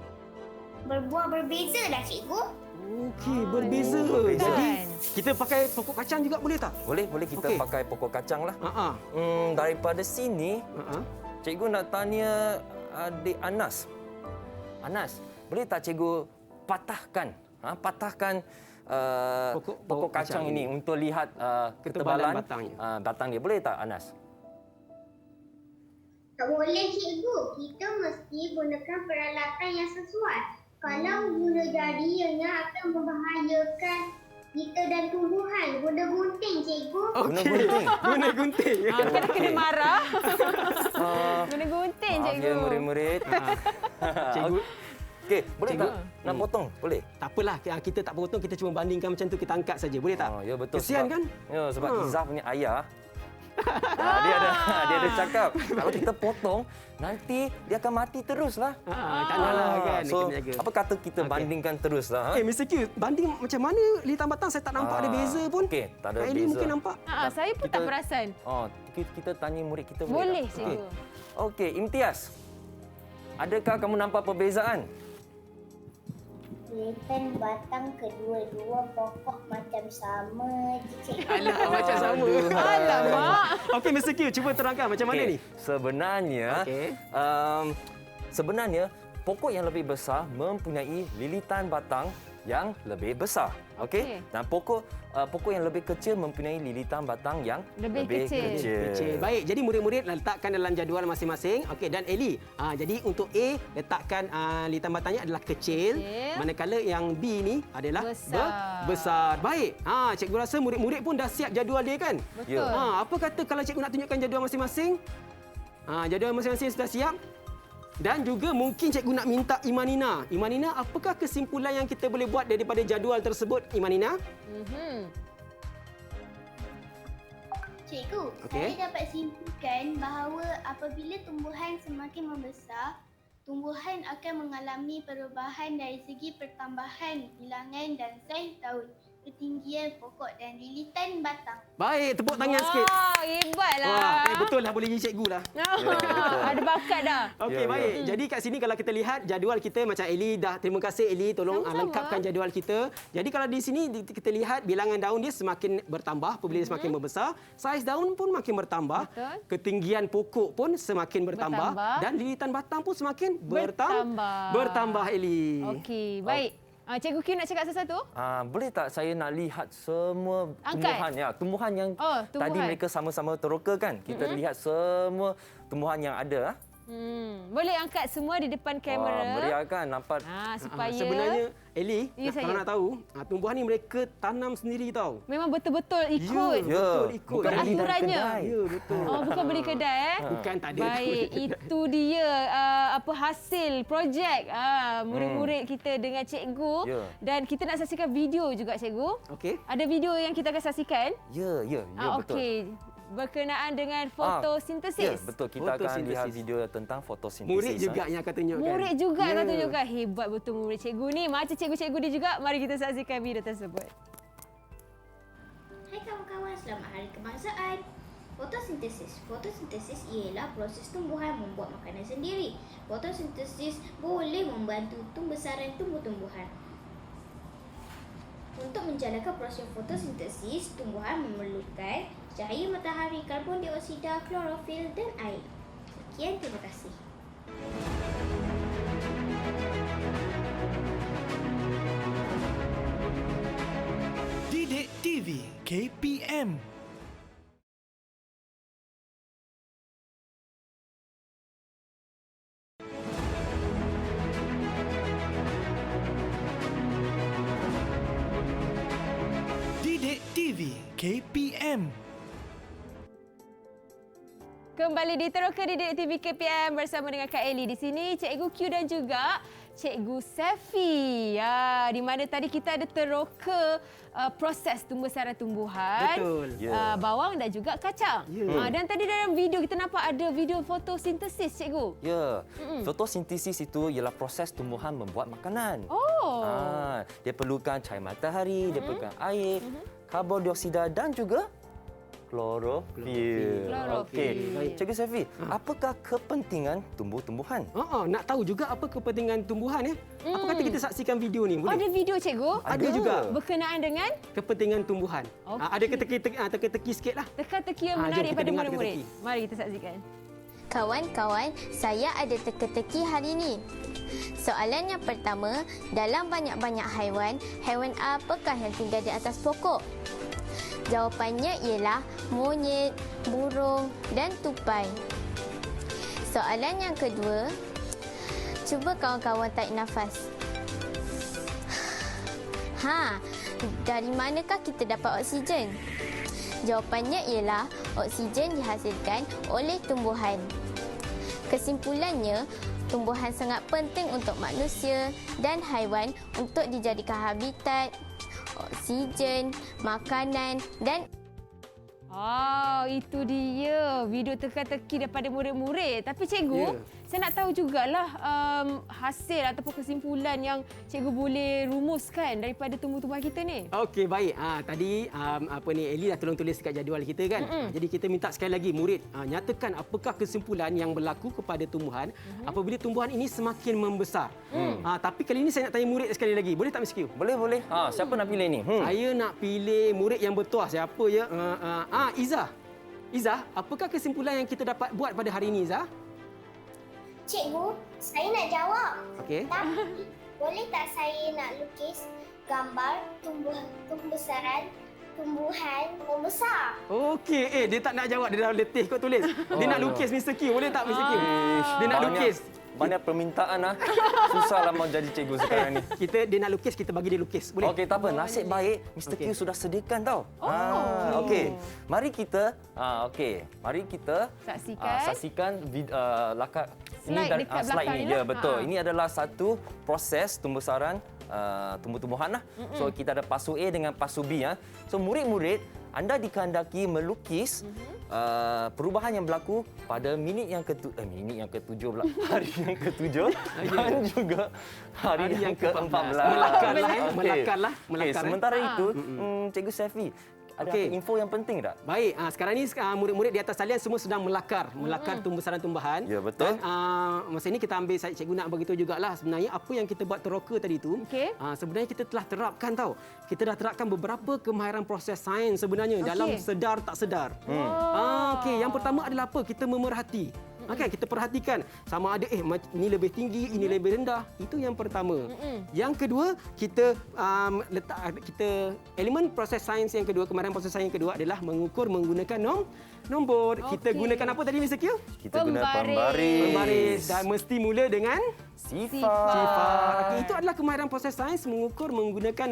berbuah berbeza dah, cikgu. Okey, berbeza. berbeza. Jadi, kita pakai pokok kacang juga boleh tak? Boleh kita Okey. pakai pokok kacang lah. Ha. Daripada sini, cikgu nak tanya adik Anas. Anas, boleh tak cikgu patahkan pokok kacang ini untuk lihat ketebalan batang dia. Boleh tak, Anas? Tak boleh, cikgu. Kita mesti gunakan peralatan yang sesuai. Kalau guna jari, ianya akan membahayakan kita dan tumbuhan. Guna gunting, cikgu. Guna gunting. Guna gunting. Kan kena marah. Guna gunting, Maaf cikgu. ya, murid-murid. Cikgu, Okey, boleh Cikgu? tak nak potong? Boleh? tak apalah. Kita tak potong, kita cuma bandingkan macam tu, kita angkat saja. Boleh tak? Ya, betul. Kesian sebab, kan? Ya, sebab Izzah punya ayah dia ada cakap kalau kita potong nanti dia akan mati teruslah. Tak naklah kan. So, kena jaga. apa kata kita bandingkan teruslah? Mr. Q, banding macam mana lilitan batang? Saya tak nampak ada beza pun. Okey, tak ada Kali ni beza. mungkin nampak. Saya pun tak perasan. Kita tanya murid kita Boleh, tak? cikgu. Okey, Imtiaz. Adakah kamu nampak perbezaan? Lilitan batang kedua-dua pokok macam sama je, cikgu. Alah, macam sama. Alamak. Okey, Mr. Q, cuba terangkan macam mana ni? Sebenarnya, Okey. sebenarnya pokok yang lebih besar mempunyai lilitan batang yang lebih besar. Okey. Okey. Dan pokok yang lebih kecil mempunyai lilitan batang yang Lebih kecil. Kecil. Baik, jadi murid-murid letakkan dalam jadual masing-masing. Okey, dan Eli, jadi untuk A letakkan lilitan batangnya adalah kecil, manakala yang B ni adalah besar. Baik. Cikgu rasa murid-murid pun dah siap jadual dia kan? Betul. Apa kata kalau cikgu nak tunjukkan jadual masing-masing? Jadual masing-masing sudah siap? Dan juga mungkin cikgu nak minta Imanina. Imanina, apakah kesimpulan yang kita boleh buat daripada jadual tersebut, Imanina? Cikgu, Okey. saya dapat simpulkan bahawa apabila tumbuhan semakin membesar, tumbuhan akan mengalami perubahan dari segi pertambahan bilangan dan saiz daun, ketinggian pokok dan lilitan batang. Baik, tepuk tangan sikit. Wah, hebatlah. Wah, betul lah boleh jadi cikgu lah. Ada bakat dah. Okey, Ya, ya. baik. Jadi kat sini kalau kita lihat jadual kita macam Eli dah. Terima kasih Eli, tolong Sama-sama. lengkapkan jadual kita. Jadi kalau di sini kita lihat bilangan daun dia semakin bertambah apabila dia semakin membesar, saiz daun pun makin bertambah, Betul. ketinggian pokok pun semakin bertambah Bertambah. dan lilitan batang pun semakin Bertambah. bertambah Eli. Okey, baik. Cikgu Q nak cakap sesuatu? Boleh tak saya nak lihat semua Angkat. tumbuhan ya, tumbuhan yang Oh, tumbuhan. tadi mereka sama-sama teroka kan? Kita lihat semua tumbuhan yang ada. Boleh angkat semua di depan kamera. Wah, meriah kan nampak. Supaya Sebenarnya Eli, Ya, kalau saya. nak tahu, tumbuhan ni mereka tanam sendiri tau. memang betul-betul ikut. Ya, betul ikut. bukan beli dari Aturannya. kedai. Ya, betul. Oh, bukan beli kedai Bukan tak ada. Baik, itu dia hasil projek murid-murid kita dengan cikgu. Ya. Dan kita nak saksikan video juga cikgu. Okey. Ada video yang kita akan saksikan. Ya, betul. Okey. Berkenaan dengan fotosintesis. Ya, betul. Kita akan Fotosintesis. lihat video tentang fotosintesis. Murid juga yang akan tunjukkan. Murid juga Ya. akan tunjukkan. Hebat betul murid cikgu ni. Macam cikgu-cikgu dia juga. Mari kita saksikan video tersebut. Hai kawan-kawan, selamat Hari Kebangsaan. Fotosintesis. Fotosintesis ialah proses tumbuhan membuat makanan sendiri. Fotosintesis boleh membantu pembesaran tumbuh-tumbuhan. Untuk menjalankan proses fotosintesis, tumbuhan memerlukan cahaya matahari, karbon dioksida, klorofil dan air. Sekian, terima kasih. Didik TV KPM. Didik TV KPM. Kembali di Teroka Didik TV KPM bersama dengan Kak Eli. Di sini Cikgu Q dan juga Cikgu Sefi. Di mana tadi kita ada teroka proses tumbuhan tumbuhan, Betul. Ya. bawang dan juga kacang. Ya. Dan tadi dalam video kita nampak ada video fotosintesis Cikgu. Ya, fotosintesis itu ialah proses tumbuhan membuat makanan. Oh. Dia perlukan cahaya matahari, dia perlukan air, karbon dioksida dan juga klorofil. Klorofil. Okey. Baik. Cikgu Sefi, apakah kepentingan tumbuh-tumbuhan? Nak tahu juga apa kepentingan tumbuhan Apa kata kita saksikan video ni boleh? Ada video Cikgu? Ada juga. Berkenaan dengan Kepentingan tumbuhan. Okey. Ada teka-teki sikitlah. teka-teki yang Jom menarik kita pada dengar murid-murid. teka-teki. Mari kita saksikan. Kawan-kawan, saya ada teka-teki hari ini. Soalan yang pertama, dalam banyak-banyak haiwan, haiwan apakah yang tinggal di atas pokok? Jawapannya ialah monyet, burung dan tupai. Soalan yang kedua, cuba kawan-kawan tarik nafas. Dari manakah kita dapat oksigen? Jawapannya ialah oksigen dihasilkan oleh tumbuhan. Kesimpulannya, tumbuhan sangat penting untuk manusia dan haiwan untuk dijadikan habitat, oksigen, makanan dan Itu dia video teka-teki daripada murid-murid. Tapi cikgu, saya nak tahu jugalah hasil ataupun kesimpulan yang cikgu boleh rumuskan daripada tumbuh-tumbuhan kita ni. Okey, baik. Tadi Eli dah tolong tulis dekat jadual kita kan. Jadi kita minta sekali lagi murid nyatakan apakah kesimpulan yang berlaku kepada tumbuhan apabila tumbuhan ini semakin membesar. Tapi kali ini saya nak tanya murid sekali lagi. Boleh tak Miss Q? Boleh. Siapa nak pilih ni? Saya nak pilih murid yang bertuah. Siapa ya? Izzah. Izzah, apakah kesimpulan yang kita dapat buat pada hari ini, Izzah? Cikgu, saya nak jawab. Okey. Tapi, boleh tak saya nak lukis gambar pembesaran tumbuhan membesar? Okey, dia tak nak jawab. Dia dah letih kot tulis. Dia nak lukis Mr. Q. Boleh tak Mr. Q? Dia nak lukis. Banyak permintaan Susahlah mau jadi cikgu sekarang ni. Dia nak lukis, kita bagi dia lukis. Boleh? Okey, tak apa. Nasib baik Mr. Q sudah sediakan tau. Okey. Mari kita saksikan Slide dekat belakang ni ini. Ya, lah. betul. Ini adalah satu proses pembesaran tumbuh-tumbuhan lah. So kita ada pasu A dengan pasu B So murid-murid anda dikehendaki melukis perubahan yang berlaku pada minit yang ketujuh pula. Hari yang ketujuh dan juga hari yang ke-14. Melakarlah, Okey, melakar. sementara itu, Cikgu Safi, ada Okey. info yang penting tak? Baik, sekarang ni murid-murid di atas talian semua sedang melakar tumbuhan-tumbuhan. Ya, betul. Dan masa ini kita ambil, cikgu nak beritahu jugalah sebenarnya apa yang kita buat teroka tadi tu. Okey. Sebenarnya kita telah terapkan tau. Kita dah terapkan beberapa kemahiran proses sains sebenarnya dalam sedar tak sedar. Okey, yang pertama adalah apa? Kita memerhati. Kan kita perhatikan sama ada ini lebih tinggi, ini lebih rendah. Itu yang pertama. Yang kedua, kita elemen proses sains yang kedua, kemahiran proses sains yang kedua adalah mengukur menggunakan nombor. Kita gunakan apa tadi Mr. Q? Kita guna pembaris. Pembaris dan mesti mula dengan Sifar. Okey, itu adalah kemahiran proses sains mengukur menggunakan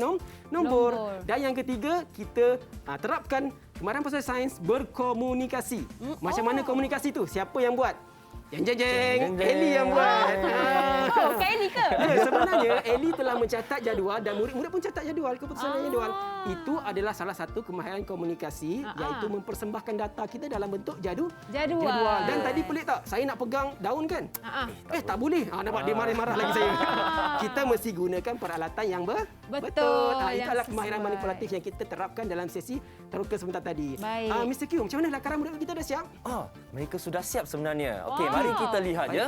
nombor. Dan yang ketiga, kita terapkan kemahiran proses sains berkomunikasi. Macam mana komunikasi tu? Siapa yang buat? Jeng jeng jeng, Ellie yang buat. Oh, Kak Ellie ke? Ya, sebenarnya Ellie telah mencatat jadual dan murid-murid pun catat jadual, keputusan jadual. Itu adalah salah satu kemahiran komunikasi iaitu mempersembahkan data kita dalam bentuk jadual. Dan tadi pelik tak? Saya nak pegang daun kan? Tak boleh. Nampak dia marah-marah lagi saya. Kita mesti gunakan peralatan yang betul. Itu adalah kemahiran manipulatif yang kita terapkan dalam sesi teroka sebentar tadi. Baik. Mr. Q, macam mana lakaran murid kita dah siap? Mereka sudah siap sebenarnya. Okey, mari kita lihat ya.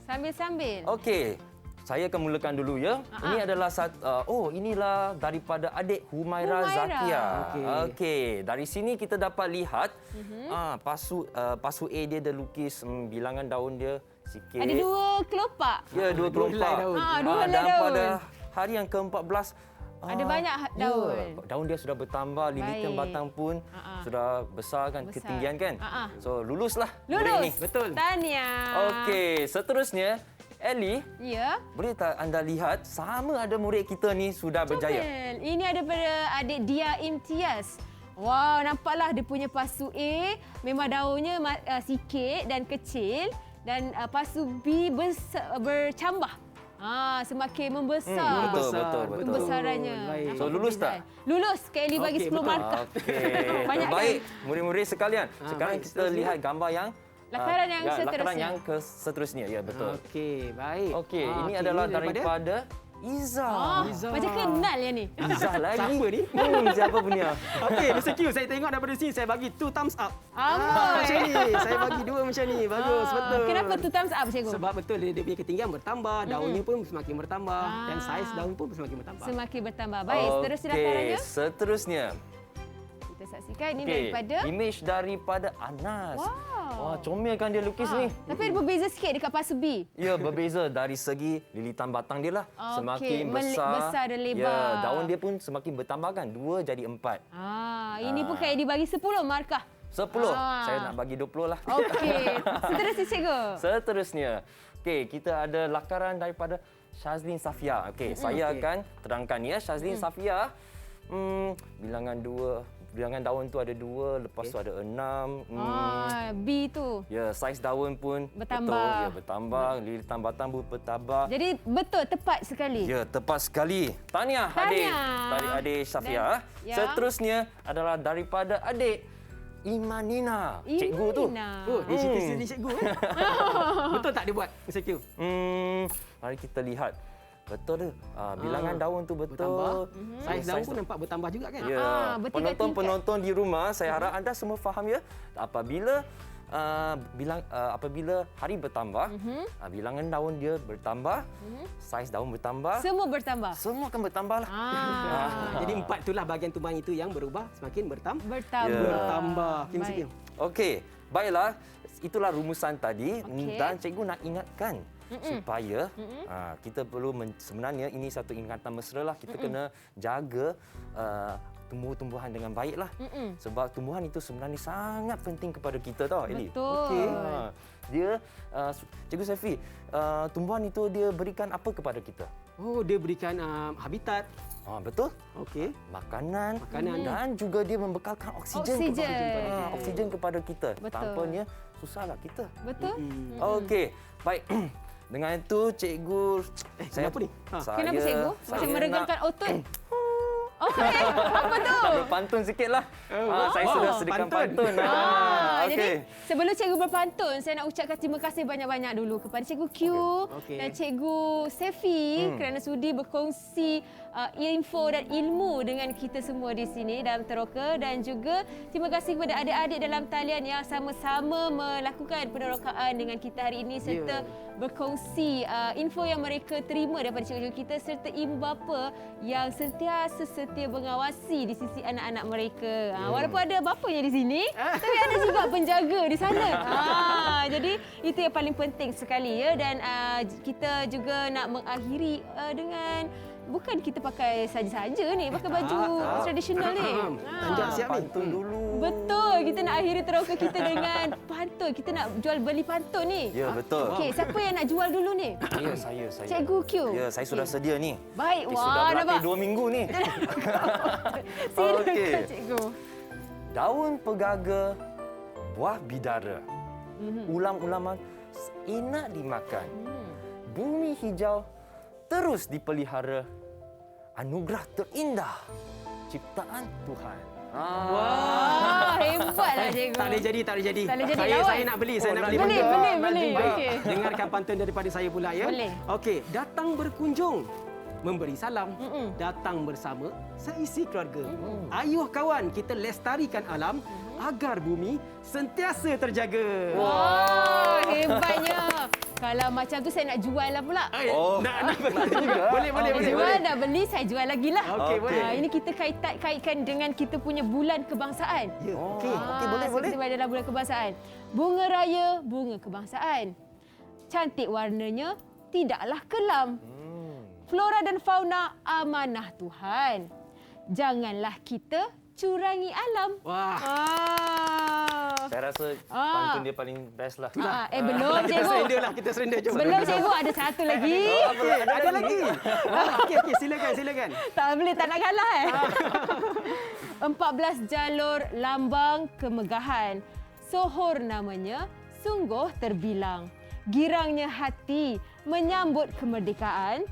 Sambil-sambil. Okey. Saya akan mulakan dulu ya. Ini adalah inilah daripada adik Humaira Zakia. Okey, dari sini kita dapat lihat pasu A dia ada lukis bilangan daun dia sikit. Ada 2 kelopak. Ya, 2 kelopak. Dua helai Dan daun. pada hari yang ke-14 Ada banyak daun. Ya, daun dia sudah bertambah, lilitan Baik. batang pun sudah besar kan, Besar. ketinggian kan. So luluslah murid Lulus. ni. Betul. Tahniah. Okey, seterusnya Ellie, Ya. boleh tak anda lihat sama ada murid kita ni sudah berjaya? Betul. Ini daripada adik Dia Imtiaz. Wow, nampaklah dia punya pasu A memang daunnya sikit dan kecil dan pasu B bercambah. Semakin membesar. Betul. Pembesarannya. Baik. Nampak So, lulus tak? perbezaan. Lulus. Kak Ellie bagi Okey, 10 betul. markah. Okey. Banyak kan? Baik, murid-murid sekalian. Sekarang baik, kita seterusnya. lihat gambar yang Lakaran yang lakaran seterusnya. yang seterusnya. Ya, betul. Okey, baik. Okey, ini adalah daripada Izzah. Macam kenal yang ni. Izzah lagi. Siapa ni? Siapa punya? Okey, Mr. Q, saya tengok daripada sini saya bagi 2 thumbs up. Amboi. Macam ni. Saya bagi 2 macam ni. Bagus, betul. Kenapa 2 thumbs up, cikgu? Sebab betul dia punya ketinggian bertambah, daunnya pun semakin bertambah dan saiz daun pun semakin bertambah. Semakin bertambah. Baik, seterusnya lakarannya. Seterusnya. Kita saksikan ini Okey, daripada... image daripada Anas. Wow. Wah, comel kan dia lukis ni. Tapi ada berbeza sikit dekat pasu B. Ya, berbeza dari segi lilitan batang dia lah. Okey, Semakin besar. besar dan lebar. Ya, daun dia pun semakin bertambah kan. 2 jadi 4. Ini pun Kak Ellie bagi 10 markah. 10. Saya nak bagi 20 lah. Okey. Seterusnya, cikgu. Seterusnya. Okey, kita ada lakaran daripada Shazlin Safia. Okey, saya akan terangkan ya. Shazlin Safia, bilangan daun tu ada 2, lepas tu ada 6. B tu. Ya, saiz daun pun Bertambah. betul. Ya, bertambah. Lilitan batang pun bertambah. Jadi betul, tepat sekali. Ya, tepat sekali. Tahniah adik. Dari adik Safia. Ya. Seterusnya adalah daripada adik Imanina. Cikgu tu. Oh, dia cerita sendiri cikgu. Betul tak dia buat, Mr. Q? Mari kita lihat. Betul tu. Bilangan daun tu betul. Bertambah. Saiz daun pun nampak bertambah juga kan? Ya. bertingkat-tingkat. Penonton-penonton di rumah, saya harap anda semua faham ya. Apabila apabila hari bertambah, bilangan daun dia bertambah, saiz daun bertambah, Semua bertambah. semua akan bertambah lah. Jadi 4 itulah bahagian tumbuhan itu yang berubah semakin Bertambah. bertambah. Okay, Mr. Q. Baik. Okey, baiklah. Itulah rumusan tadi Okey. dan cikgu nak ingatkan supaya kita perlu sebenarnya ini satu ingatan mesra lah, kita kena jaga tumbuh-tumbuhan dengan baiklah. Sebab tumbuhan itu sebenarnya sangat penting kepada kita tau, Ellie. Betul. Okey. Dia Cikgu Safi, tumbuhan itu dia berikan apa kepada kita? Oh, dia berikan habitat. Betul? Okey. Makanan, Makanan. dan juga dia membekalkan oksigen oksigen kepada kita. Betul. Tanpanya susahlah kita. Betul? Okey, baik. Dengan itu cikgu Kenapa ni? Kenapa, cikgu? Macam meregangkan otot. Okey, apa tu? Berpantun sikitlah. Saya sudah sediakan pantun. Jadi Okey. sebelum cikgu berpantun, saya nak ucapkan terima kasih banyak-banyak dulu kepada cikgu Q Okey. dan cikgu Sefi kerana sudi berkongsi info dan ilmu dengan kita semua di sini dalam Teroka, dan juga terima kasih kepada adik-adik dalam talian yang sama-sama melakukan penerokaan dengan kita hari ini serta berkongsi info yang mereka terima daripada cikgu kita serta ibu bapa yang sentiasa setia mengawasi di sisi anak-anak mereka. Walaupun ada bapanya di sini, tapi ada juga penjaga di sana. Jadi itu yang paling penting sekali ya, dan kita juga nak mengakhiri dengan bukan kita pakai saja-saja ni, pakai baju tradisional ni. Tanjak siap ni. Pantun dulu. Betul, kita nak akhiri Teroka kita dengan pantun. Kita nak jual beli pantun ni. Ya, betul. Okey, siapa yang nak jual dulu ni? Ya, saya. Cikgu Q. Ya, saya sudah sedia ni. Baik, Sudah wah berlatih nampak. 2 minggu ni. Silakan Okey. cikgu. Daun pegaga, buah bidara. Ulam-ulaman enak dimakan. Bumi hijau terus dipelihara. Anugerah terindah ciptaan Tuhan. Wah, hebatlah cikgu. Tak boleh jadi, tak boleh jadi. Tak boleh jadi, Saya lawan. nak beli, saya nak beli. Beli, pantun. beli. Baik, Okey. dengarkan pantun daripada saya pula ya. Boleh. Okey, datang berkunjung, memberi salam, datang bersama seisi keluarga. Ayuh kawan, kita lestarikan alam agar bumi sentiasa terjaga. Wah, hebatnya. Kalau macam tu saya nak jual lah pula. Nak juga. Boleh. Jual dah beli, saya jual lagi lah. Okey, boleh. Ini kita kaitkan dengan kita punya bulan kebangsaan. Ya, okey. Okey, boleh. Kita berada dalam bulan kebangsaan. Bunga raya, bunga kebangsaan. Cantik warnanya, tidaklah kelam. Flora dan fauna amanah Tuhan. Janganlah kita curangi alam. Wah. Saya rasa pantun dia paling best lah. Belum Kita cikgu. surrender lah, kita surrender. Jom. Belum cikgu, ada satu lagi. Okey, ada lagi. Okey, silakan. Tak boleh, tak nak kalah 14 jalur lambang kemegahan. Sohor namanya sungguh terbilang. Girangnya hati menyambut kemerdekaan.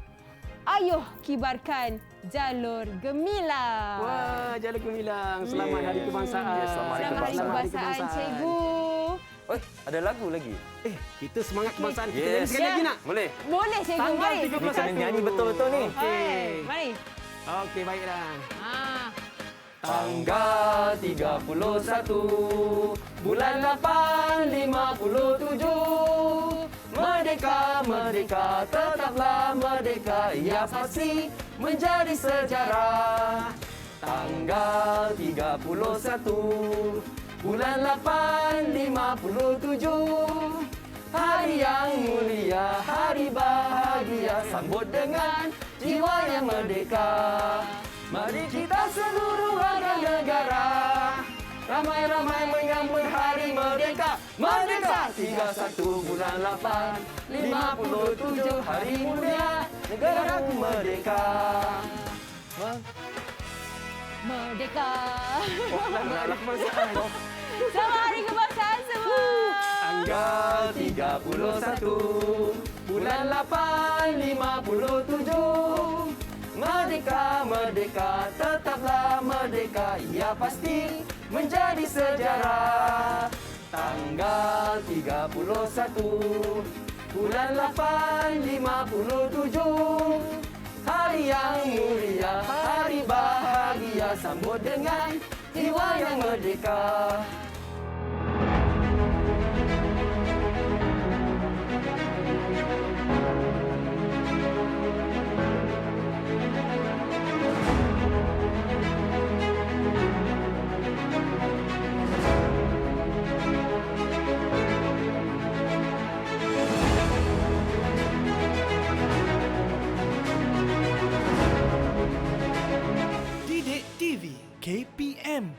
Ayuh kibarkan jalur gemilang. Wah, Jalur Gemilang. Selamat Hari Kebangsaan. Selamat Hari Selamat Hari Kebangsaan, cikgu. Oh, ada lagu lagi? Kita semangat kebangsaan. Kita Yes. nyanyi sekali lagi nak? Boleh. Boleh cikgu, Tanggal mari. 31. Kena nyanyi betul-betul ni. Okey. Mari. Okey, baiklah. Tanggal 31 bulan 8 57. Merdeka, tetaplah merdeka, ia pasti menjadi sejarah. Tanggal 31 bulan 8 57. Hari yang mulia, hari bahagia, sambut dengan jiwa yang merdeka. Mari kita seluruh warga negara ramai-ramai menyambut hari merdeka. Merdeka 31 bulan 8 57, hari mulia negaraku merdeka. Merdeka. Selamat kebangsaan. Selamat Hari Kebangsaan semua. Tanggal 31 bulan 8 57. Merdeka, tetaplah merdeka, ia pasti menjadi sejarah. Tanggal 31 bulan 8 57. Hari yang mulia, hari bahagia, sambut dengan jiwa yang merdeka. Didik TV KPM